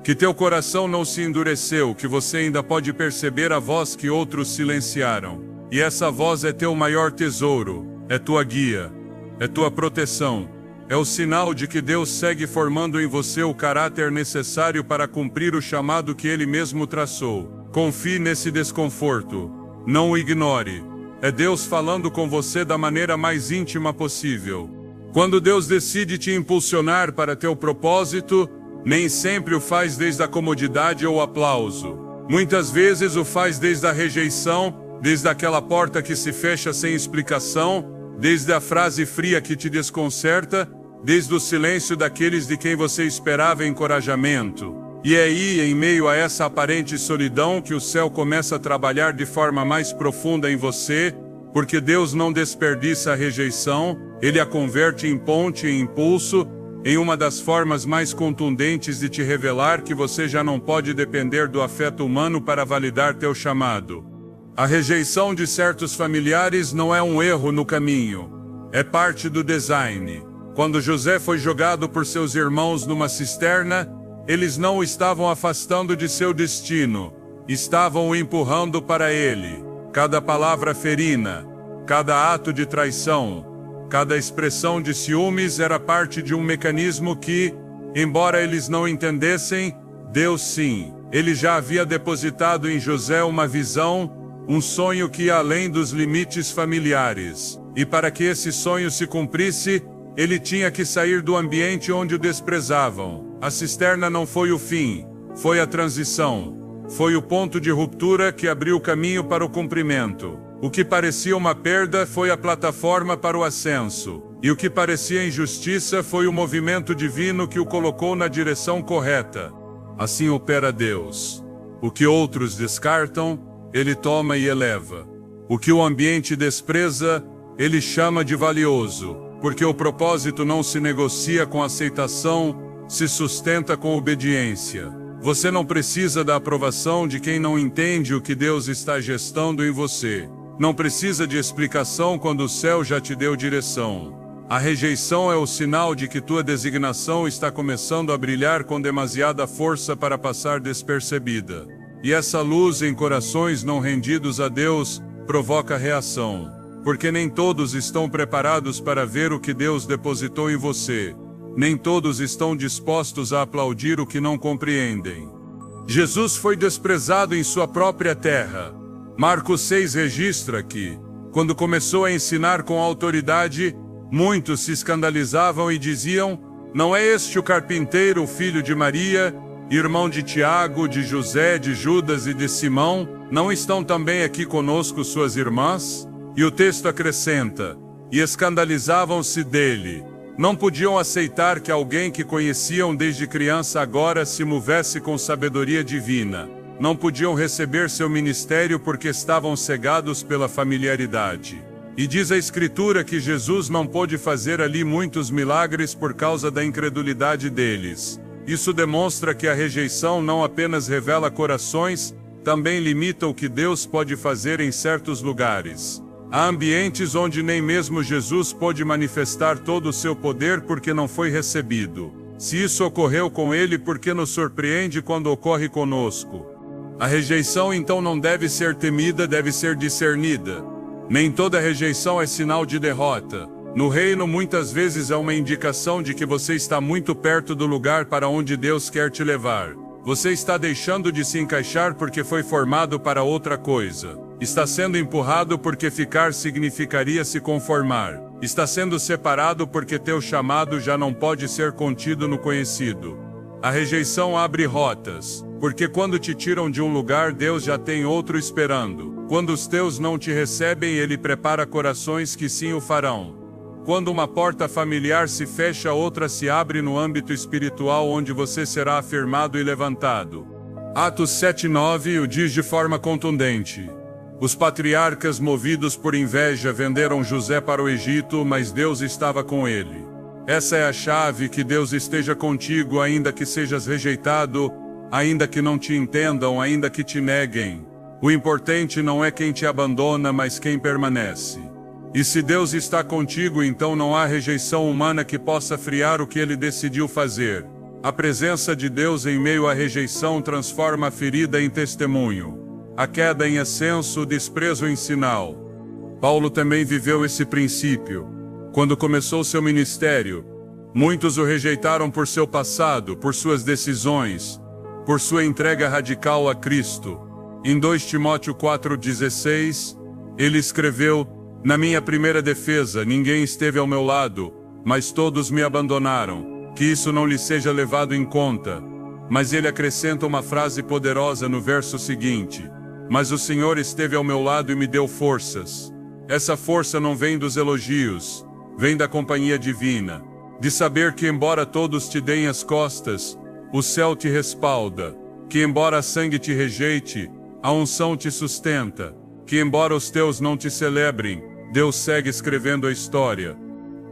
Speaker 1: que teu coração não se endureceu, que você ainda pode perceber a voz que outros silenciaram. E essa voz é teu maior tesouro, é tua guia, é tua proteção. É o sinal de que Deus segue formando em você o caráter necessário para cumprir o chamado que Ele mesmo traçou. Confie nesse desconforto. Não o ignore. É Deus falando com você da maneira mais íntima possível. Quando Deus decide te impulsionar para teu propósito, nem sempre o faz desde a comodidade ou aplauso. Muitas vezes o faz desde a rejeição, desde aquela porta que se fecha sem explicação, desde a frase fria que te desconcerta, desde o silêncio daqueles de quem você esperava encorajamento. E é aí, em meio a essa aparente solidão, que o céu começa a trabalhar de forma mais profunda em você, porque Deus não desperdiça a rejeição, Ele a converte em ponte e impulso, em uma das formas mais contundentes de te revelar que você já não pode depender do afeto humano para validar teu chamado. A rejeição de certos familiares não é um erro no caminho, é parte do design. Quando José foi jogado por seus irmãos numa cisterna, eles não o estavam afastando de seu destino, estavam o empurrando para ele. Cada palavra ferina, cada ato de traição, cada expressão de ciúmes era parte de um mecanismo que, embora eles não entendessem, Deus sim. Ele já havia depositado em José uma visão, um sonho que ia além dos limites familiares. E para que esse sonho se cumprisse, ele tinha que sair do ambiente onde o desprezavam. A cisterna não foi o fim, foi a transição. Foi o ponto de ruptura que abriu o caminho para o cumprimento. O que parecia uma perda foi a plataforma para o ascenso. E o que parecia injustiça foi o movimento divino que o colocou na direção correta. Assim opera Deus. O que outros descartam, Ele toma e eleva. O que o ambiente despreza, Ele chama de valioso, porque o propósito não se negocia com aceitação, se sustenta com obediência. Você não precisa da aprovação de quem não entende o que Deus está gestando em você. Não precisa de explicação quando o céu já te deu direção. A rejeição é o sinal de que tua designação está começando a brilhar com demasiada força para passar despercebida. E essa luz em corações não rendidos a Deus provoca reação, porque nem todos estão preparados para ver o que Deus depositou em você. Nem todos estão dispostos a aplaudir o que não compreendem. Jesus foi desprezado em sua própria terra. Marcos 6 registra que, quando começou a ensinar com autoridade, muitos se escandalizavam e diziam: não é este o carpinteiro, o filho de Maria, irmão de Tiago, de José, de Judas e de Simão? Não estão também aqui conosco suas irmãs? E o texto acrescenta: e escandalizavam-se dele. Não podiam aceitar que alguém que conheciam desde criança agora se movesse com sabedoria divina. Não podiam receber seu ministério porque estavam cegados pela familiaridade. E diz a Escritura que Jesus não pôde fazer ali muitos milagres por causa da incredulidade deles. Isso demonstra que a rejeição não apenas revela corações, também limita o que Deus pode fazer em certos lugares. Há ambientes onde nem mesmo Jesus pôde manifestar todo o seu poder porque não foi recebido. Se isso ocorreu com ele, por que nos surpreende quando ocorre conosco? A rejeição então não deve ser temida, deve ser discernida. Nem toda rejeição é sinal de derrota. No reino, muitas vezes é uma indicação de que você está muito perto do lugar para onde Deus quer te levar. Você está deixando de se encaixar porque foi formado para outra coisa. Está sendo empurrado porque ficar significaria se conformar. Está sendo separado porque teu chamado já não pode ser contido no conhecido. A rejeição abre rotas, porque quando te tiram de um lugar, Deus já tem outro esperando. Quando os teus não te recebem, Ele prepara corações que sim o farão. Quando uma porta familiar se fecha, outra se abre no âmbito espiritual onde você será afirmado e levantado. Atos 7:9 o diz de forma contundente. Os patriarcas, movidos por inveja, venderam José para o Egito, mas Deus estava com ele. Essa é a chave: que Deus esteja contigo, ainda que sejas rejeitado, ainda que não te entendam, ainda que te neguem. O importante não é quem te abandona, mas quem permanece. E se Deus está contigo, então não há rejeição humana que possa friar o que Ele decidiu fazer. A presença de Deus em meio à rejeição transforma a ferida em testemunho, a queda em ascenso, o desprezo em sinal. Paulo também viveu esse princípio. Quando começou seu ministério, muitos o rejeitaram por seu passado, por suas decisões, por sua entrega radical a Cristo. Em 2 Timóteo 4,16, ele escreveu: na minha primeira defesa, ninguém esteve ao meu lado, mas todos me abandonaram. Que isso não lhe seja levado em conta. Mas ele acrescenta uma frase poderosa no verso seguinte: mas o Senhor esteve ao meu lado e me deu forças. Essa força não vem dos elogios, vem da companhia divina, de saber que embora todos te deem as costas, o céu te respalda, que embora a sangue te rejeite, a unção te sustenta, que embora os teus não te celebrem, Deus segue escrevendo a história.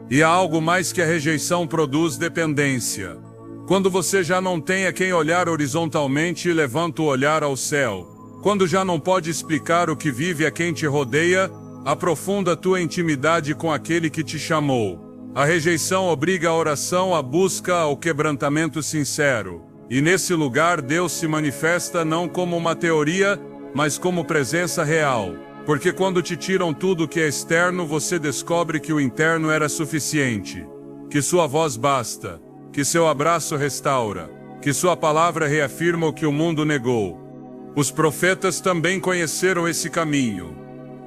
Speaker 1: E há algo mais que a rejeição produz: dependência. Quando você já não tem a quem olhar horizontalmente e levanta o olhar ao céu. Quando já não pode explicar o que vive a quem te rodeia, aprofunda a tua intimidade com aquele que te chamou. A rejeição obriga a oração, a busca, ao quebrantamento sincero. E nesse lugar Deus se manifesta não como uma teoria, mas como presença real. Porque quando te tiram tudo que é externo, você descobre que o interno era suficiente. Que sua voz basta. Que seu abraço restaura. que sua palavra reafirma o que o mundo negou. Os profetas também conheceram esse caminho.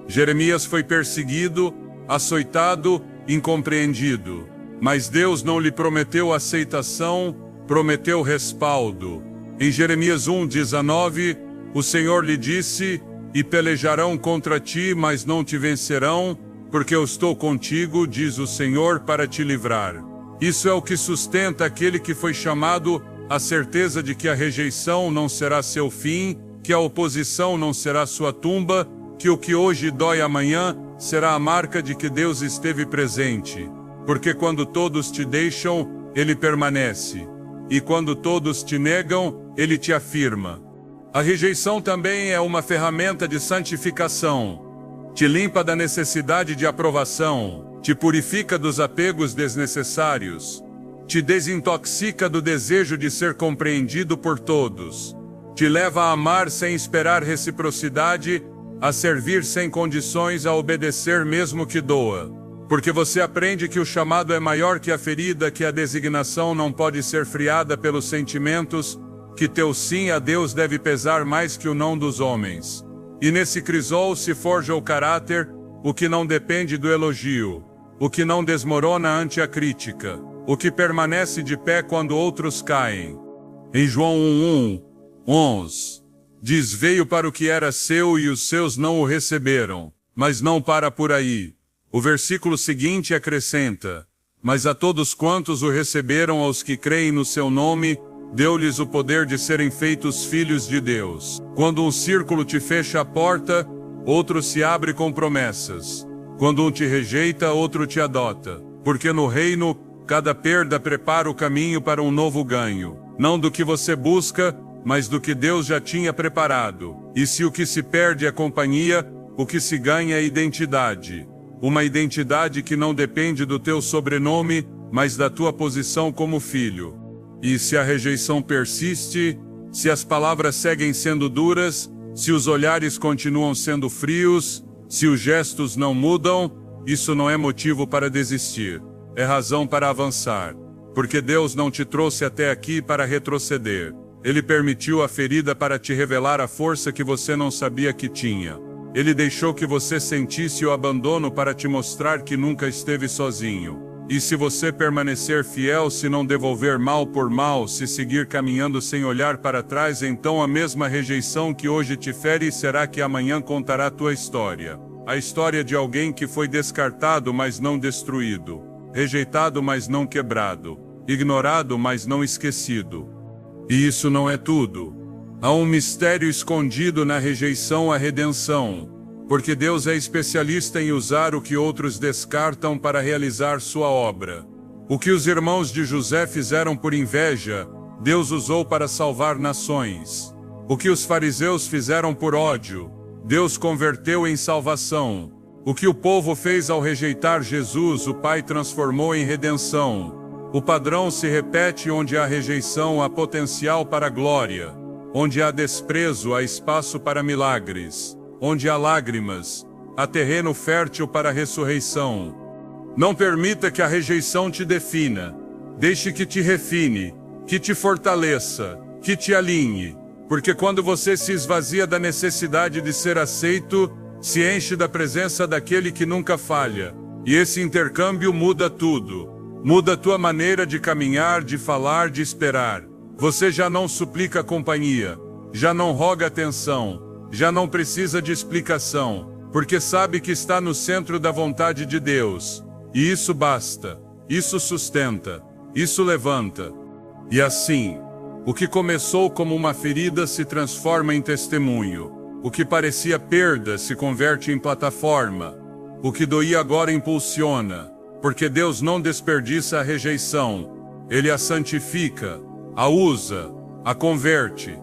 Speaker 1: Jeremias foi perseguido, açoitado, incompreendido. Mas Deus não lhe prometeu aceitação, prometeu respaldo. Em Jeremias 1:19, o Senhor lhe disse: "E pelejarão contra ti, mas não te vencerão, porque eu estou contigo, diz o Senhor, para te livrar." Isso é o que sustenta aquele que foi chamado, a certeza de que a rejeição não será seu fim, que a oposição não será sua tumba, que o que hoje dói amanhã será a marca de que Deus esteve presente. Porque quando todos te deixam, Ele permanece. E quando todos te negam, Ele te afirma. A rejeição também é uma ferramenta de santificação. Te limpa da necessidade de aprovação, te purifica dos apegos desnecessários, te desintoxica do desejo de ser compreendido por todos, te leva a amar sem esperar reciprocidade, a servir sem condições, a obedecer mesmo que doa. Porque você aprende que o chamado é maior que a ferida, que a designação não pode ser friada pelos sentimentos, que teu sim a Deus deve pesar mais que o não dos homens. E nesse crisol se forja o caráter, o que não depende do elogio, o que não desmorona ante a crítica, o que permanece de pé quando outros caem. Em João 1:11, diz: "Veio para o que era seu e os seus não o receberam, mas não para por aí." O versículo seguinte acrescenta: "Mas a todos quantos o receberam, aos que creem no seu nome, deu-lhes o poder de serem feitos filhos de Deus." Quando um círculo te fecha a porta, outro se abre com promessas. Quando um te rejeita, outro te adota. Porque no reino, cada perda prepara o caminho para um novo ganho. Não do que você busca, mas do que Deus já tinha preparado. E se o que se perde é companhia, o que se ganha é identidade. Uma identidade que não depende do teu sobrenome, mas da tua posição como filho. E se a rejeição persiste, se as palavras seguem sendo duras, se os olhares continuam sendo frios, se os gestos não mudam, isso não é motivo para desistir. É razão para avançar. Porque Deus não te trouxe até aqui para retroceder. Ele permitiu a ferida para te revelar a força que você não sabia que tinha. Ele deixou que você sentisse o abandono para te mostrar que nunca esteve sozinho. E se você permanecer fiel, se não devolver mal por mal, se seguir caminhando sem olhar para trás, então a mesma rejeição que hoje te fere será que amanhã contará tua história. A história de alguém que foi descartado, mas não destruído. Rejeitado, mas não quebrado. Ignorado, mas não esquecido. E isso não é tudo. Há um mistério escondido na rejeição à redenção, porque Deus é especialista em usar o que outros descartam para realizar sua obra. O que os irmãos de José fizeram por inveja, Deus usou para salvar nações. O que os fariseus fizeram por ódio, Deus converteu em salvação. O que o povo fez ao rejeitar Jesus, o Pai transformou em redenção. O padrão se repete: onde há rejeição, há potencial para a glória. Onde há desprezo, há espaço para milagres. Onde há lágrimas, há terreno fértil para a ressurreição. Não permita que a rejeição te defina. Deixe que te refine, que te fortaleça, que te alinhe. Porque quando você se esvazia da necessidade de ser aceito, se enche da presença daquele que nunca falha. E esse intercâmbio muda tudo. Muda a tua maneira de caminhar, de falar, de esperar. Você já não suplica companhia, já não roga atenção, já não precisa de explicação, porque sabe que está no centro da vontade de Deus. E isso basta, isso sustenta, isso levanta. E assim, o que começou como uma ferida se transforma em testemunho. O que parecia perda se converte em plataforma. O que doía agora impulsiona, porque Deus não desperdiça a rejeição. Ele a santifica, a usa, a converte.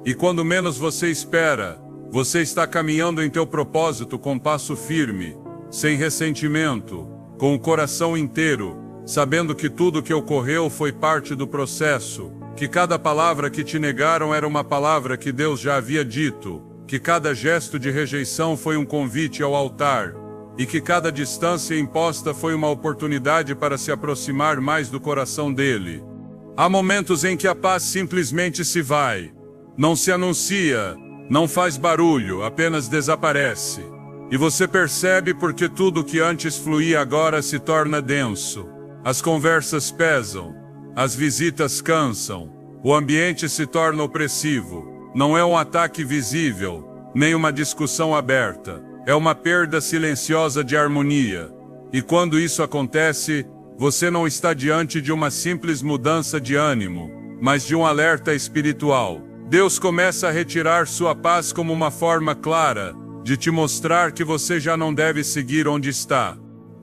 Speaker 1: E quando menos você espera, você está caminhando em teu propósito com passo firme, sem ressentimento, com o coração inteiro, sabendo que tudo que ocorreu foi parte do processo, que cada palavra que te negaram era uma palavra que Deus já havia dito, que cada gesto de rejeição foi um convite ao altar, e que cada distância imposta foi uma oportunidade para se aproximar mais do coração dele. Há momentos em que a paz simplesmente se vai. Não se anuncia, não faz barulho, apenas desaparece. E você percebe porque tudo que antes fluía agora se torna denso. As conversas pesam, as visitas cansam, o ambiente se torna opressivo. Não é um ataque visível, nem uma discussão aberta. É uma perda silenciosa de harmonia. E quando isso acontece, você não está diante de uma simples mudança de ânimo, mas de um alerta espiritual. Deus começa a retirar sua paz como uma forma clara de te mostrar que você já não deve seguir onde está.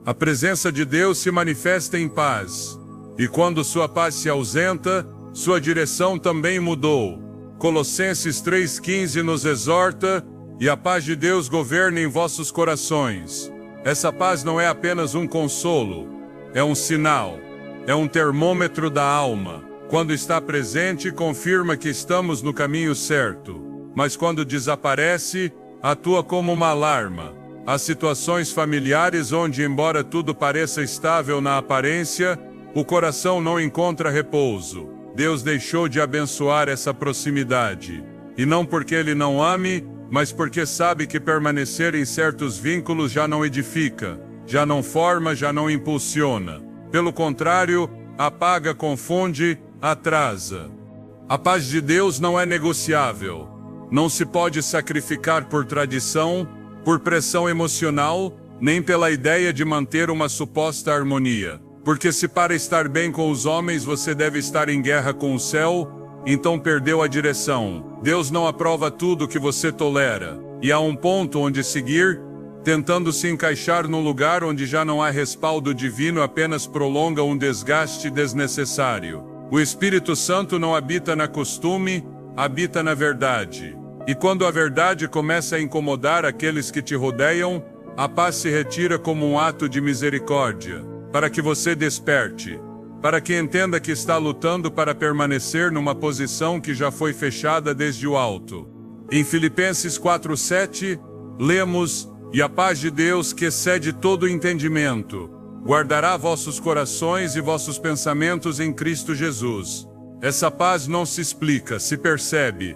Speaker 1: A presença de Deus se manifesta em paz. E quando sua paz se ausenta, sua direção também mudou. Colossenses 3,15 nos exorta: e a paz de Deus governa em vossos corações. Essa paz não é apenas um consolo, é um sinal, é um termômetro da alma. Quando está presente, confirma que estamos no caminho certo. Mas quando desaparece, atua como uma alarma. Há situações familiares onde, embora tudo pareça estável na aparência, o coração não encontra repouso. Deus deixou de abençoar essa proximidade. E não porque Ele não ame, mas porque sabe que permanecer em certos vínculos já não edifica, já não forma, já não impulsiona. Pelo contrário, apaga, confunde, atrasa. A paz de Deus não é negociável. Não se pode sacrificar por tradição, por pressão emocional, nem pela ideia de manter uma suposta harmonia. Porque se para estar bem com os homens você deve estar em guerra com o céu, então perdeu a direção. Deus não aprova tudo que você tolera. E há um ponto onde seguir, tentando se encaixar num lugar onde já não há respaldo divino, apenas prolonga um desgaste desnecessário. O Espírito Santo não habita na costume, habita na verdade. E quando a verdade começa a incomodar aqueles que te rodeiam, a paz se retira como um ato de misericórdia, para que você desperte, para que entenda que está lutando para permanecer numa posição que já foi fechada desde o alto. Em Filipenses 4:7, lemos: e a paz de Deus, que excede todo o entendimento, guardará vossos corações e vossos pensamentos em Cristo Jesus. Essa paz não se explica, se percebe.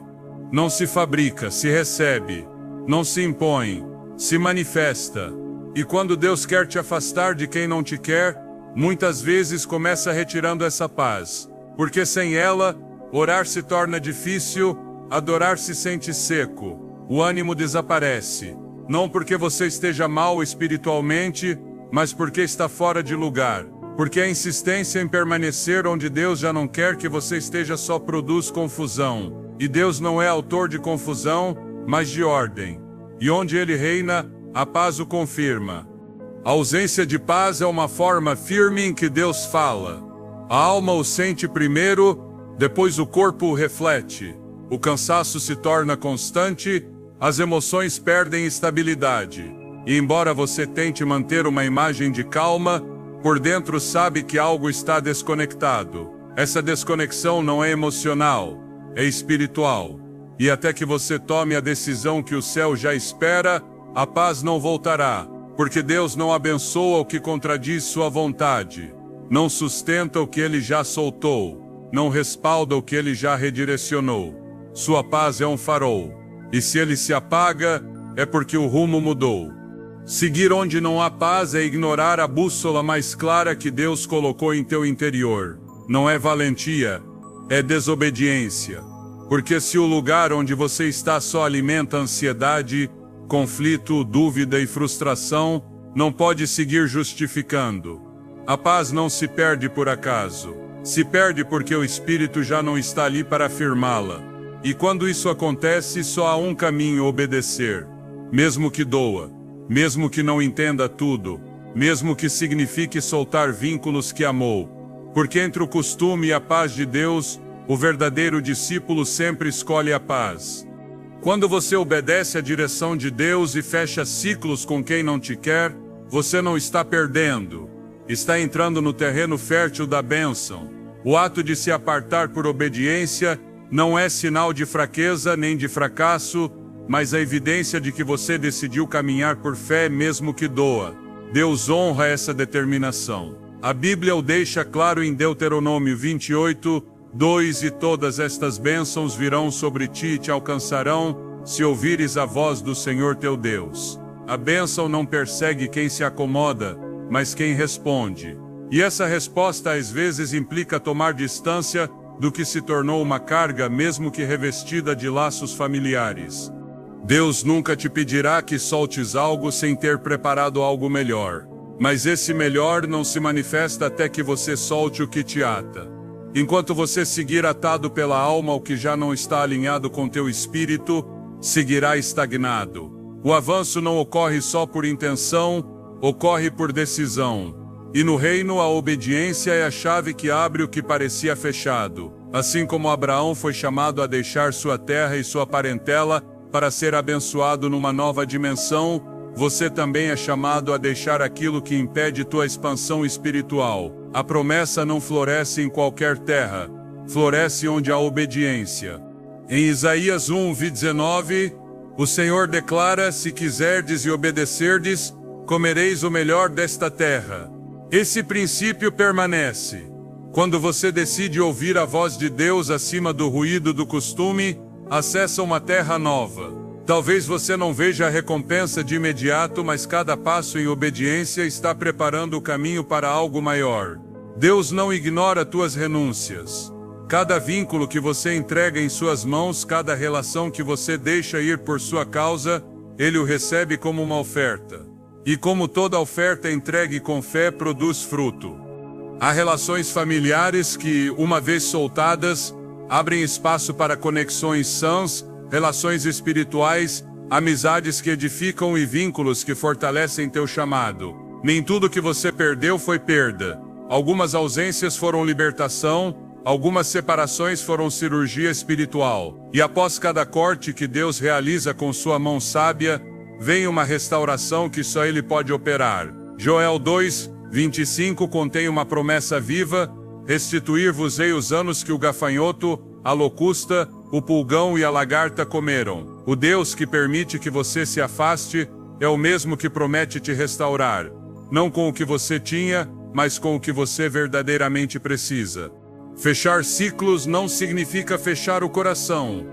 Speaker 1: Não se fabrica, se recebe. Não se impõe, se manifesta. E quando Deus quer te afastar de quem não te quer, muitas vezes começa retirando essa paz. Porque sem ela, orar se torna difícil, adorar se sente seco, o ânimo desaparece. Não porque você esteja mal espiritualmente, mas porque está fora de lugar. Porque a insistência em permanecer onde Deus já não quer que você esteja só produz confusão. E Deus não é autor de confusão, mas de ordem. E onde Ele reina, a paz o confirma. A ausência de paz é uma forma firme em que Deus fala. A alma o sente primeiro, depois o corpo o reflete. O cansaço se torna constante, as emoções perdem estabilidade. E embora você tente manter uma imagem de calma, por dentro sabe que algo está desconectado. Essa desconexão não é emocional, é espiritual. E até que você tome a decisão que o céu já espera, a paz não voltará. Porque Deus não abençoa o que contradiz sua vontade. Não sustenta o que Ele já soltou. Não respalda o que Ele já redirecionou. Sua paz é um farol. E se ele se apaga, é porque o rumo mudou. Seguir onde não há paz é ignorar a bússola mais clara que Deus colocou em teu interior. Não é valentia, é desobediência. Porque se o lugar onde você está só alimenta ansiedade, conflito, dúvida e frustração, não pode seguir justificando. A paz não se perde por acaso. Se perde porque o Espírito já não está ali para afirmá-la. E quando isso acontece, só há um caminho: obedecer. Mesmo que doa, mesmo que não entenda tudo, mesmo que signifique soltar vínculos que amou. Porque entre o costume e a paz de Deus, o verdadeiro discípulo sempre escolhe a paz. Quando você obedece à direção de Deus e fecha ciclos com quem não te quer, você não está perdendo. Está entrando no terreno fértil da bênção. O ato de se apartar por obediência não é sinal de fraqueza nem de fracasso, mas a evidência de que você decidiu caminhar por fé mesmo que doa. Deus honra essa determinação. A Bíblia o deixa claro em Deuteronômio 28, 2: E todas estas bênçãos virão sobre ti e te alcançarão, se ouvires a voz do Senhor teu Deus. A bênção não persegue quem se acomoda, mas quem responde. E essa resposta às vezes implica tomar distância do que se tornou uma carga, mesmo que revestida de laços familiares. Deus nunca te pedirá que soltes algo sem ter preparado algo melhor. Mas esse melhor não se manifesta até que você solte o que te ata. Enquanto você seguir atado pela alma ao que já não está alinhado com teu espírito, seguirá estagnado. O avanço não ocorre só por intenção, ocorre por decisão. E no reino a obediência é a chave que abre o que parecia fechado. Assim como Abraão foi chamado a deixar sua terra e sua parentela para ser abençoado numa nova dimensão, você também é chamado a deixar aquilo que impede tua expansão espiritual. A promessa não floresce em qualquer terra, floresce onde há obediência. Em Isaías 1:19, o Senhor declara: se quiserdes e obedecerdes, comereis o melhor desta terra. Esse princípio permanece. Quando você decide ouvir a voz de Deus acima do ruído do costume, acessa uma terra nova. Talvez você não veja a recompensa de imediato, mas cada passo em obediência está preparando o caminho para algo maior. Deus não ignora tuas renúncias. Cada vínculo que você entrega em suas mãos, cada relação que você deixa ir por sua causa, Ele o recebe como uma oferta. E como toda oferta entregue com fé produz fruto. Há relações familiares que, uma vez soltadas, abrem espaço para conexões sãs, relações espirituais, amizades que edificam e vínculos que fortalecem teu chamado. Nem tudo que você perdeu foi perda. Algumas ausências foram libertação, algumas separações foram cirurgia espiritual. E após cada corte que Deus realiza com sua mão sábia, vem uma restauração que só Ele pode operar. Joel 2:25 contém uma promessa viva: restituir-vos-ei os anos que o gafanhoto, a locusta, o pulgão e a lagarta comeram. O Deus que permite que você se afaste é o mesmo que promete te restaurar, não com o que você tinha, mas com o que você verdadeiramente precisa. Fechar ciclos não significa fechar o coração.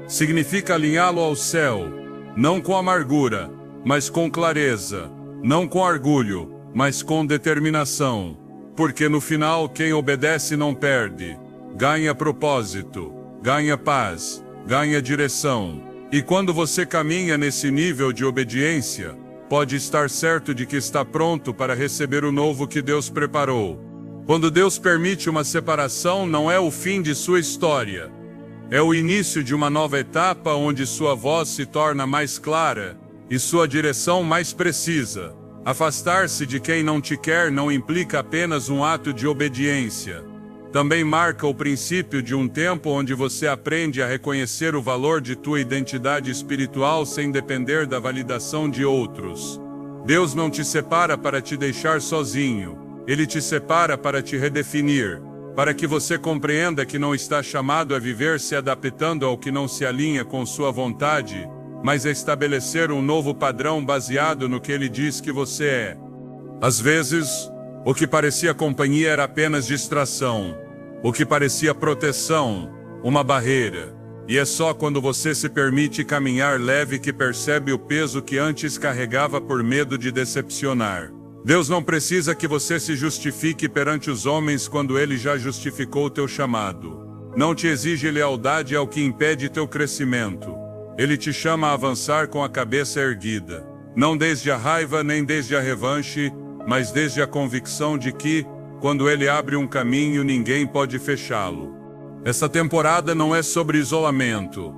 Speaker 1: Significa alinhá-lo ao céu, não com amargura, mas com clareza, não com orgulho, mas com determinação. Porque no final quem obedece não perde, ganha propósito, ganha paz, ganha direção. E quando você caminha nesse nível de obediência, pode estar certo de que está pronto para receber o novo que Deus preparou. Quando Deus permite uma separação, não é o fim de sua história. É o início de uma nova etapa onde sua voz se torna mais clara e sua direção mais precisa. Afastar-se de quem não te quer não implica apenas um ato de obediência. Também marca o princípio de um tempo onde você aprende a reconhecer o valor de tua identidade espiritual sem depender da validação de outros. Deus não te separa para te deixar sozinho. Ele te separa para te redefinir, para que você compreenda que não está chamado a viver se adaptando ao que não se alinha com sua vontade, mas a estabelecer um novo padrão baseado no que Ele diz que você é. Às vezes, o que parecia companhia era apenas distração. O que parecia proteção, uma barreira. E é só quando você se permite caminhar leve que percebe o peso que antes carregava por medo de decepcionar. Deus não precisa que você se justifique perante os homens quando Ele já justificou teu chamado. Não te exige lealdade ao que impede teu crescimento. Ele te chama a avançar com a cabeça erguida. Não desde a raiva nem desde a revanche, mas desde a convicção de que, quando Ele abre um caminho, ninguém pode fechá-lo. Essa temporada não é sobre isolamento,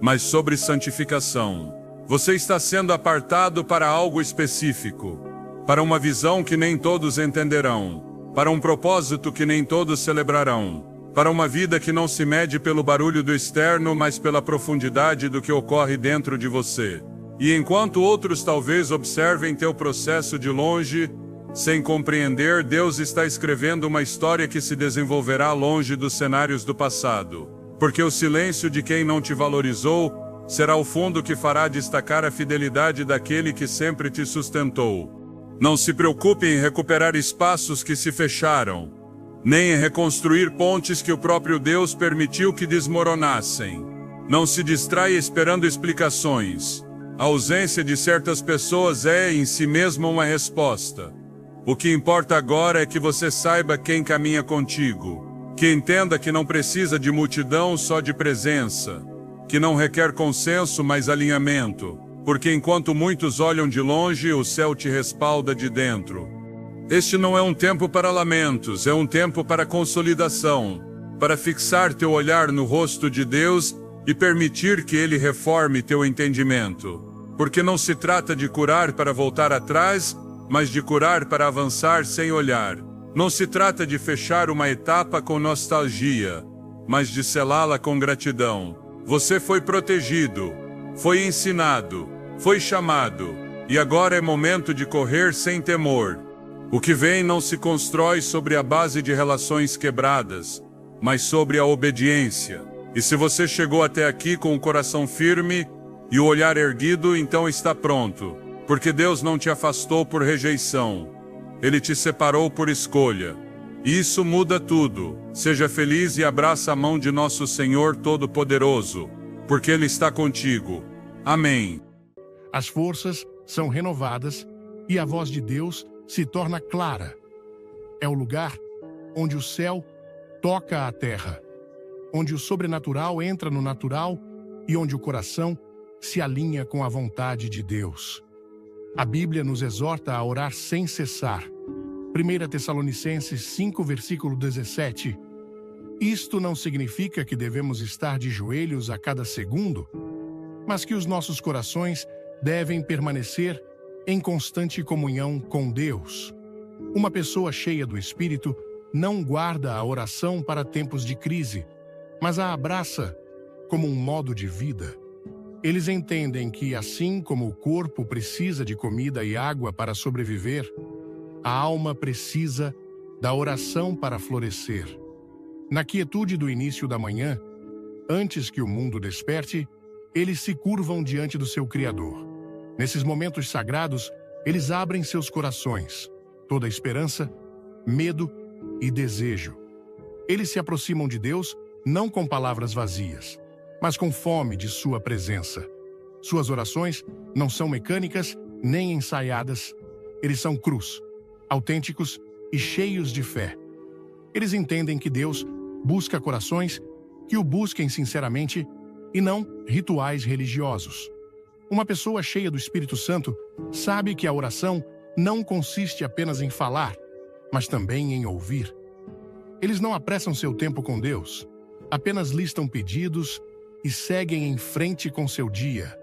Speaker 1: mas sobre santificação. Você está sendo apartado para algo específico, para uma visão que nem todos entenderão, para um propósito que nem todos celebrarão, para uma vida que não se mede pelo barulho do externo, mas pela profundidade do que ocorre dentro de você. E enquanto outros talvez observem teu processo de longe, sem compreender, Deus está escrevendo uma história que se desenvolverá longe dos cenários do passado. Porque o silêncio de quem não te valorizou será o fundo que fará destacar a fidelidade daquele que sempre te sustentou. Não se preocupe em recuperar espaços que se fecharam, nem em reconstruir pontes que o próprio Deus permitiu que desmoronassem. Não se distraia esperando explicações. A ausência de certas pessoas é em si mesma uma resposta. O que importa agora é que você saiba quem caminha contigo, que entenda que não precisa de multidão, só de presença, que não requer consenso, mas alinhamento, porque enquanto muitos olham de longe, o céu te respalda de dentro. Este não é um tempo para lamentos, é um tempo para consolidação, para fixar teu olhar no rosto de Deus e permitir que Ele reforme teu entendimento. Porque não se trata de curar para voltar atrás, mas de curar para avançar sem olhar. Não se trata de fechar uma etapa com nostalgia, mas de selá-la com gratidão. Você foi protegido, foi ensinado, foi chamado, e agora é momento de correr sem temor. O que vem não se constrói sobre a base de relações quebradas, mas sobre a obediência. E se você chegou até aqui com o coração firme e o olhar erguido, então está pronto, porque Deus não te afastou por rejeição. Ele te separou por escolha. E isso muda tudo. Seja feliz e abraça a mão de nosso Senhor Todo-Poderoso, porque Ele está contigo. Amém.
Speaker 2: As forças são renovadas e a voz de Deus se torna clara. É o lugar onde o céu toca a terra, onde o sobrenatural entra no natural e onde o coração se alinha com a vontade de Deus. A Bíblia nos exorta a orar sem cessar. 1 Tessalonicenses 5, versículo 17. Isto não significa que devemos estar de joelhos a cada segundo, mas que os nossos corações devem permanecer em constante comunhão com Deus. Uma pessoa cheia do Espírito não guarda a oração para tempos de crise, mas a abraça como um modo de vida. Eles entendem que, assim como o corpo precisa de comida e água para sobreviver, a alma precisa da oração para florescer. Na quietude do início da manhã, antes que o mundo desperte, eles se curvam diante do seu Criador. Nesses momentos sagrados, eles abrem seus corações, toda esperança, medo e desejo. Eles se aproximam de Deus não com palavras vazias, mas com fome de sua presença. Suas orações não são mecânicas nem ensaiadas. Eles são crus, autênticos e cheios de fé. Eles entendem que Deus busca corações que o busquem sinceramente e não rituais religiosos. Uma pessoa cheia do Espírito Santo sabe que a oração não consiste apenas em falar, mas também em ouvir. Eles não apressam seu tempo com Deus, apenas listam pedidos e seguem em frente com seu dia.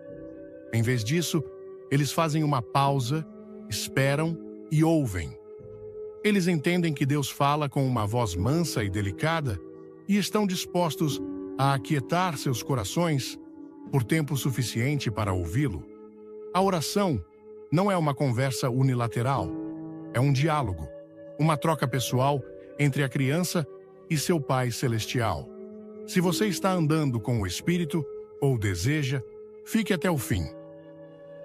Speaker 2: Em vez disso, eles fazem uma pausa, esperam e ouvem. Eles entendem que Deus fala com uma voz mansa e delicada e estão dispostos a aquietar seus corações por tempo suficiente para ouvi-lo. A oração não é uma conversa unilateral, é um diálogo, uma troca pessoal entre a criança e seu Pai Celestial. Se você está andando com o Espírito ou deseja, fique até o fim.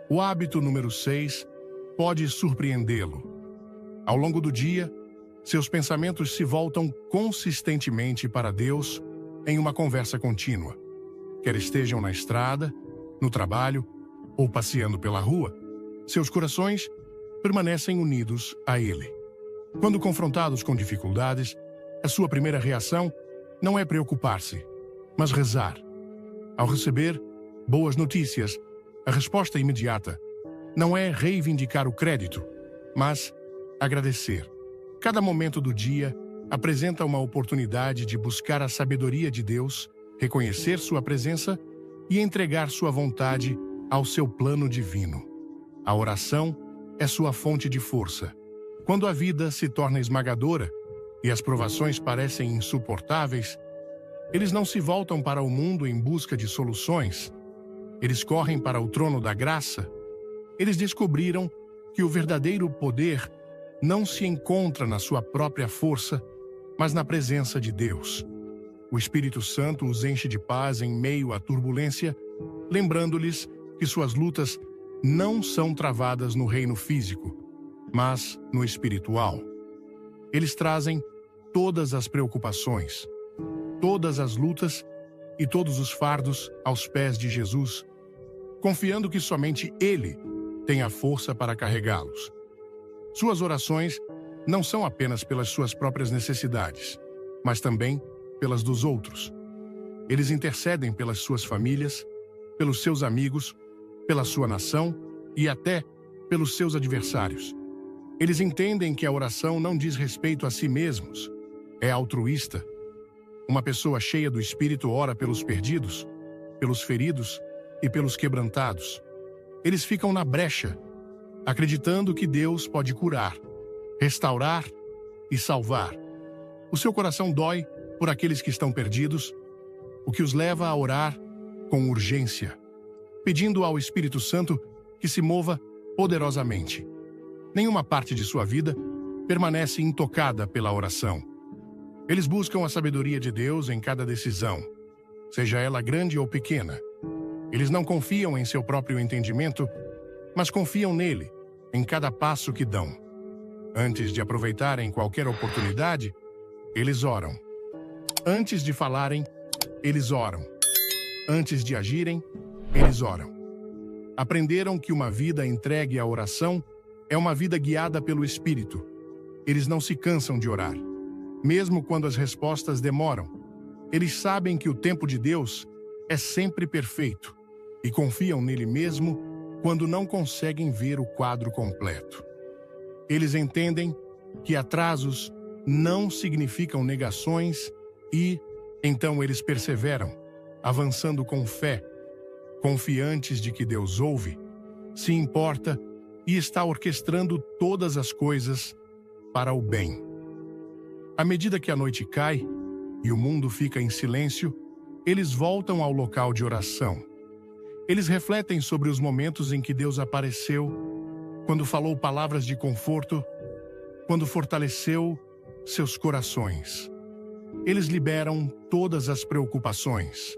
Speaker 2: O hábito número 6 pode surpreendê-lo. Ao longo do dia, seus pensamentos se voltam consistentemente para Deus em uma conversa contínua. Quer estejam na estrada, no trabalho ou passeando pela rua, seus corações permanecem unidos a Ele. Quando confrontados com dificuldades, a sua primeira reação não é preocupar-se, mas rezar. Ao receber boas notícias, a resposta imediata não é reivindicar o crédito, mas agradecer. Cada momento do dia apresenta uma oportunidade de buscar a sabedoria de Deus, reconhecer sua presença e entregar sua vontade ao seu plano divino. A oração é sua fonte de força. Quando a vida se torna esmagadora e as provações parecem insuportáveis, eles não se voltam para o mundo em busca de soluções. Eles correm para o trono da graça. Eles descobriram que o verdadeiro poder não se encontra na sua própria força, mas na presença de Deus. O Espírito Santo os enche de paz em meio à turbulência, lembrando-lhes que suas lutas não são travadas no reino físico, mas no espiritual. Eles trazem todas as preocupações, todas as lutas e todos os fardos aos pés de Jesus, confiando que somente Ele tem a força para carregá-los. Suas orações não são apenas pelas suas próprias necessidades, mas também pelas dos outros. Eles intercedem pelas suas famílias, pelos seus amigos, pela sua nação e até pelos seus adversários. Eles entendem que a oração não diz respeito a si mesmos, é altruísta. Uma pessoa cheia do Espírito ora pelos perdidos, pelos feridos e pelos quebrantados. Eles ficam na brecha, acreditando que Deus pode curar, restaurar e salvar. O seu coração dói por aqueles que estão perdidos, o que os leva a orar com urgência, pedindo ao Espírito Santo que se mova poderosamente. Nenhuma parte de sua vida permanece intocada pela oração. Eles buscam a sabedoria de Deus em cada decisão, seja ela grande ou pequena. Eles não confiam em seu próprio entendimento, mas confiam nele em cada passo que dão. Antes de aproveitarem qualquer oportunidade, eles oram. Antes de falarem, eles oram. Antes de agirem, eles oram. Aprenderam que uma vida entregue à oração é uma vida guiada pelo Espírito. Eles não se cansam de orar, mesmo quando as respostas demoram. Eles sabem que o tempo de Deus é sempre perfeito e confiam nele mesmo quando não conseguem ver o quadro completo. Eles entendem que atrasos não significam negações e, então, eles perseveram, avançando com fé, confiantes de que Deus ouve, se importa e está orquestrando todas as coisas para o bem. À medida que a noite cai e o mundo fica em silêncio, eles voltam ao local de oração. Eles refletem sobre os momentos em que Deus apareceu, quando falou palavras de conforto, quando fortaleceu seus corações. Eles liberam todas as preocupações,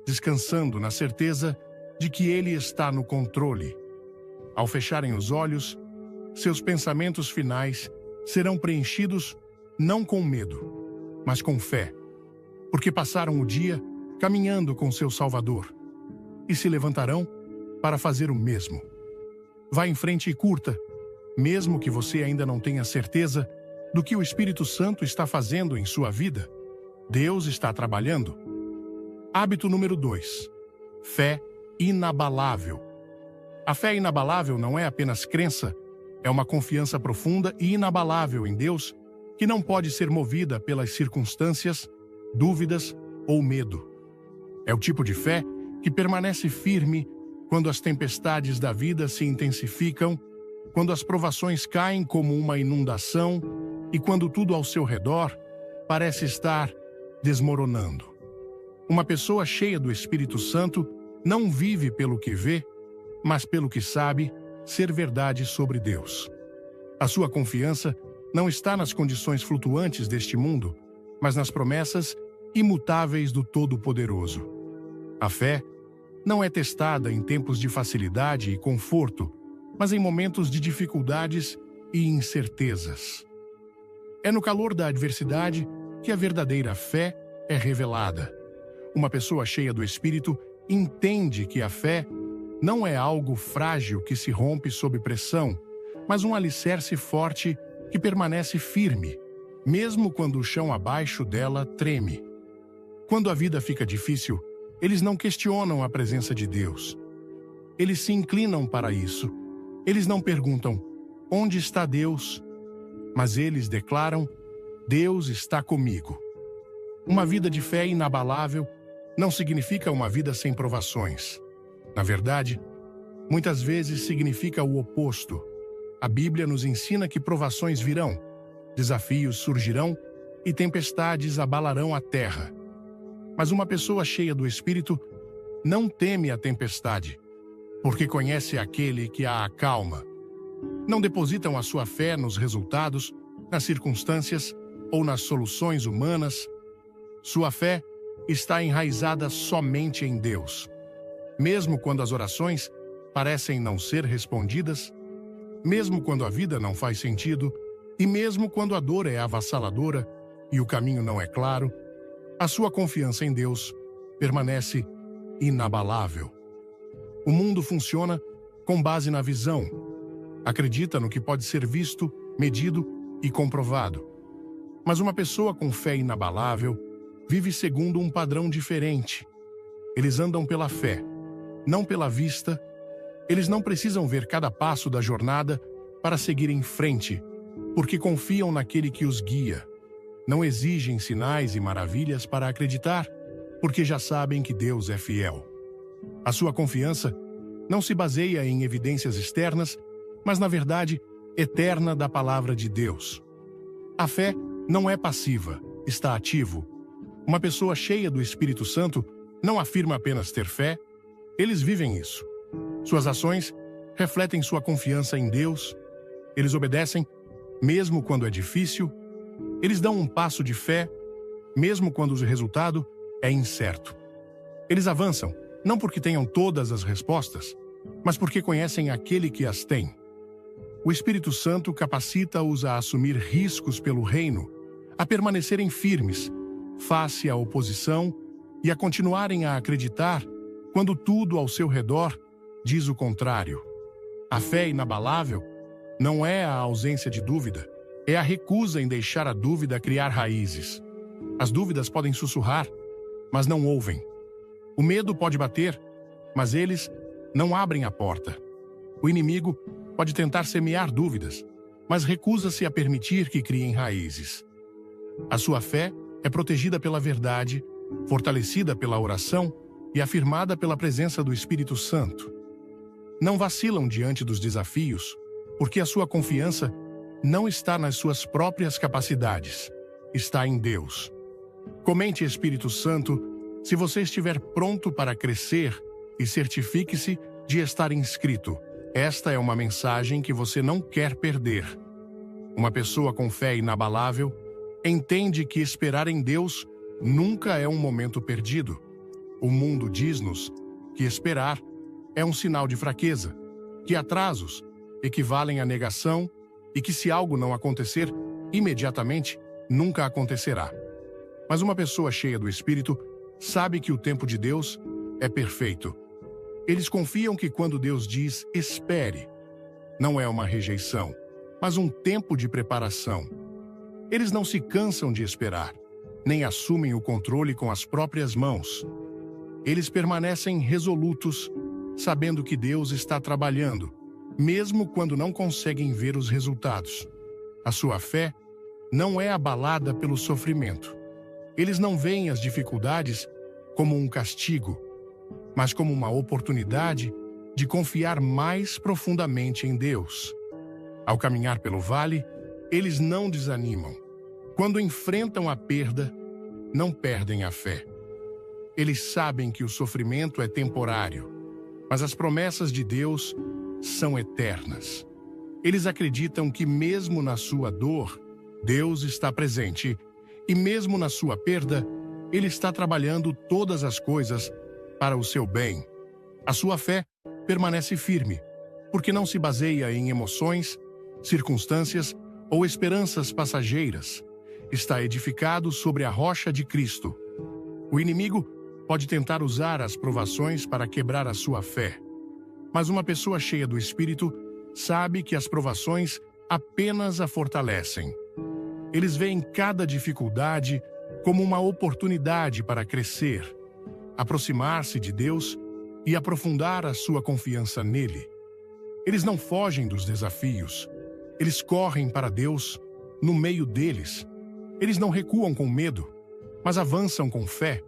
Speaker 2: descansando na certeza de que Ele está no controle. Ao fecharem os olhos, seus pensamentos finais serão preenchidos não com medo, mas com fé, porque passaram o dia caminhando com seu Salvador e se levantarão para fazer o mesmo. Vá em frente e curta, mesmo que você ainda não tenha certeza do que o Espírito Santo está fazendo em sua vida. Deus está trabalhando. Hábito número 2. Fé inabalável. A fé inabalável não é apenas crença, é uma confiança profunda e inabalável em Deus que não pode ser movida pelas circunstâncias, dúvidas ou medo. É o tipo de fé que permanece firme quando as tempestades da vida se intensificam, quando as provações caem como uma inundação e quando tudo ao seu redor parece estar desmoronando. Uma pessoa cheia do Espírito Santo não vive pelo que vê, mas pelo que sabe ser verdade sobre Deus. A sua confiança não está nas condições flutuantes deste mundo, mas nas promessas imutáveis do Todo-Poderoso. A fé não é testada em tempos de facilidade e conforto, mas em momentos de dificuldades e incertezas. É no calor da adversidade que a verdadeira fé é revelada. Uma pessoa cheia do Espírito entende que a fé não é algo frágil que se rompe sob pressão, mas um alicerce forte que permanece firme, mesmo quando o chão abaixo dela treme. Quando a vida fica difícil, eles não questionam a presença de Deus. Eles se inclinam para isso. Eles não perguntam, onde está Deus? Mas eles declaram, Deus está comigo. Uma vida de fé inabalável não significa uma vida sem provações. Na verdade, muitas vezes significa o oposto. A Bíblia nos ensina que provações virão, desafios surgirão e tempestades abalarão a terra. Mas uma pessoa cheia do Espírito não teme a tempestade, porque conhece aquele que a acalma. Não depositam a sua fé nos resultados, nas circunstâncias ou nas soluções humanas. Sua fé está enraizada somente em Deus. Mesmo quando as orações parecem não ser respondidas, mesmo quando a vida não faz sentido, e mesmo quando a dor é avassaladora e o caminho não é claro, a sua confiança em Deus permanece inabalável. O mundo funciona com base na visão. Acredita no que pode ser visto, medido e comprovado. Mas uma pessoa com fé inabalável vive segundo um padrão diferente. Eles andam pela fé, não pela vista. Eles não precisam ver cada passo da jornada para seguir em frente, porque confiam naquele que os guia. Não exigem sinais e maravilhas para acreditar, porque já sabem que Deus é fiel. A sua confiança não se baseia em evidências externas, mas na verdade eterna da palavra de Deus. A fé não é passiva, está ativo. Uma pessoa cheia do Espírito Santo não afirma apenas ter fé, eles vivem isso. Suas ações refletem sua confiança em Deus. Eles obedecem, mesmo quando é difícil. Eles dão um passo de fé, mesmo quando o resultado é incerto. Eles avançam, não porque tenham todas as respostas, mas porque conhecem aquele que as tem. O Espírito Santo capacita-os a assumir riscos pelo reino, a permanecerem firmes, face à oposição e a continuarem a acreditar quando tudo ao seu redor diz o contrário. A fé inabalável não é a ausência de dúvida, é a recusa em deixar a dúvida criar raízes. As dúvidas podem sussurrar, mas não ouvem. O medo pode bater, mas eles não abrem a porta. O inimigo pode tentar semear dúvidas, mas recusa-se a permitir que criem raízes. A sua fé é protegida pela verdade, fortalecida pela oração e afirmada pela presença do Espírito Santo. Não vacilam diante dos desafios, porque a sua confiança não está nas suas próprias capacidades, está em Deus. Comente, Espírito Santo, se você estiver pronto para crescer e certifique-se de estar inscrito. Esta é uma mensagem que você não quer perder. Uma pessoa com fé inabalável entende que esperar em Deus nunca é um momento perdido. O mundo diz-nos que esperar é um sinal de fraqueza, que atrasos equivalem à negação e que se algo não acontecer imediatamente, nunca acontecerá. Mas uma pessoa cheia do Espírito sabe que o tempo de Deus é perfeito. Eles confiam que quando Deus diz espere, não é uma rejeição, mas um tempo de preparação. Eles não se cansam de esperar, nem assumem o controle com as próprias mãos. Eles permanecem resolutos, sabendo que Deus está trabalhando, mesmo quando não conseguem ver os resultados. A sua fé não é abalada pelo sofrimento. Eles não veem as dificuldades como um castigo, mas como uma oportunidade de confiar mais profundamente em Deus. Ao caminhar pelo vale, eles não desanimam. Quando enfrentam a perda, não perdem a fé. Eles sabem que o sofrimento é temporário, mas as promessas de Deus são eternas. Eles acreditam que mesmo na sua dor, Deus está presente, e mesmo na sua perda, Ele está trabalhando todas as coisas para o seu bem. A sua fé permanece firme, porque não se baseia em emoções, circunstâncias ou esperanças passageiras. Está edificado sobre a rocha de Cristo. O inimigo pode tentar usar as provações para quebrar a sua fé. Mas uma pessoa cheia do Espírito sabe que as provações apenas a fortalecem. Eles veem cada dificuldade como uma oportunidade para crescer, aproximar-se de Deus e aprofundar a sua confiança nele. Eles não fogem dos desafios. Eles correm para Deus no meio deles. Eles não recuam com medo, mas avançam com fé.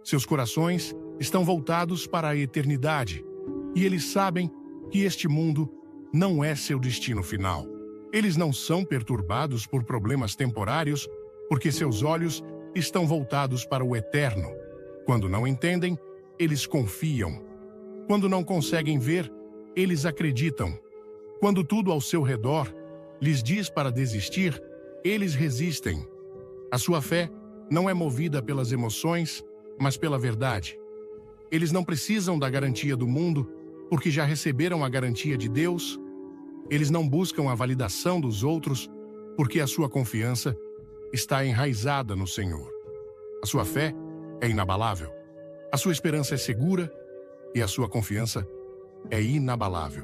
Speaker 2: Seus corações estão voltados para a eternidade, e eles sabem que este mundo não é seu destino final. Eles não são perturbados por problemas temporários, porque seus olhos estão voltados para o eterno. Quando não entendem, eles confiam. Quando não conseguem ver, eles acreditam. Quando tudo ao seu redor lhes diz para desistir, eles resistem. A sua fé não é movida pelas emoções, mas pela verdade. Eles não precisam da garantia do mundo, porque já receberam a garantia de Deus. Eles não buscam a validação dos outros porque a sua confiança está enraizada no Senhor. A sua fé é inabalável. A sua esperança é segura e a sua confiança é inabalável.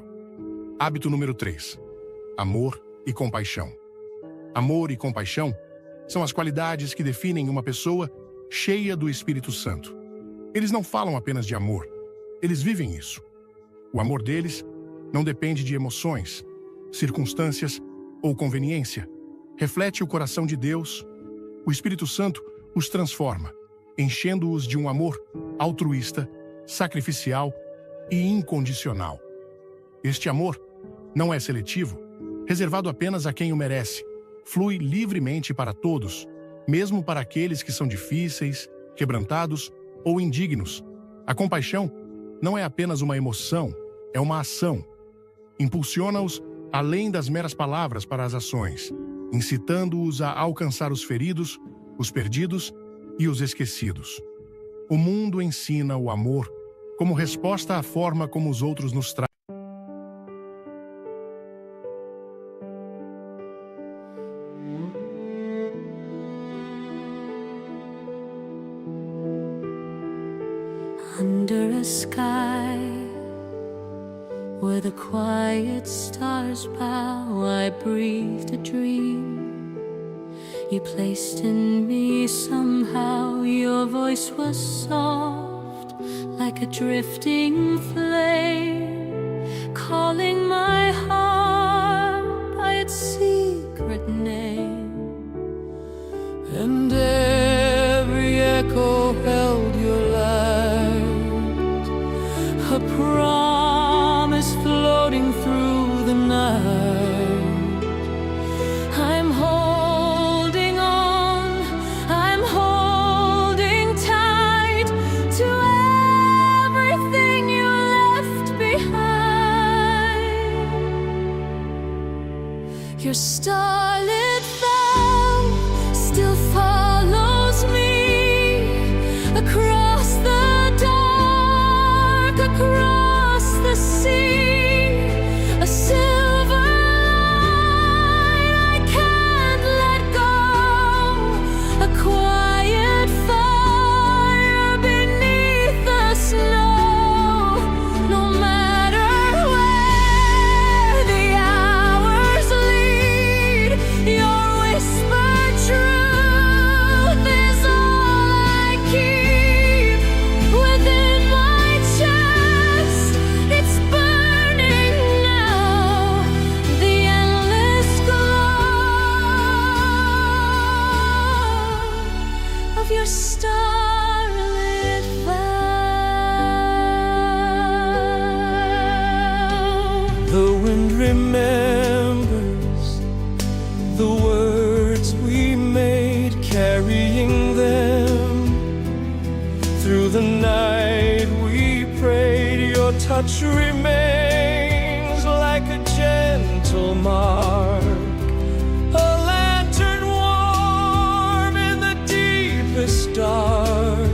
Speaker 2: Hábito número 3. Amor e compaixão. Amor e compaixão são as qualidades que definem uma pessoa cheia do Espírito Santo. Eles não falam apenas de amor, eles vivem isso. O amor deles não depende de emoções, circunstâncias ou conveniência. Reflete o coração de Deus. O Espírito Santo os transforma, enchendo-os de um amor altruísta, sacrificial e incondicional. Este amor não é seletivo, reservado apenas a quem o merece. Flui livremente para todos, mesmo para aqueles que são difíceis, quebrantados ou indignos. A compaixão não é apenas uma emoção, é uma ação. Impulsiona-os além das meras palavras para as ações, incitando-os a alcançar os feridos, os perdidos e os esquecidos. O mundo ensina o amor como resposta à forma como os outros nos tratam.
Speaker 3: Under a sky where the quiet stars bow, I breathed a dream you placed in me somehow. Your voice was soft like a drifting flame, calling my heart by its secret name. And every echo held your light, a promise floating through the night. I'm holding on, I'm holding tight to everything you left behind. Your starlit vow still follows me across the dark, across the sea, a silver line I can't let go, a quiet fire beneath the snow. No matter where the hours lead, your whispered truth is all I keep within my chest. It's burning now, the endless glow of your starlit vow. The wind remembers the words we made, carrying them through the night. We prayed. Your touch remains like a gentle mark, a lantern warm in the deepest dark.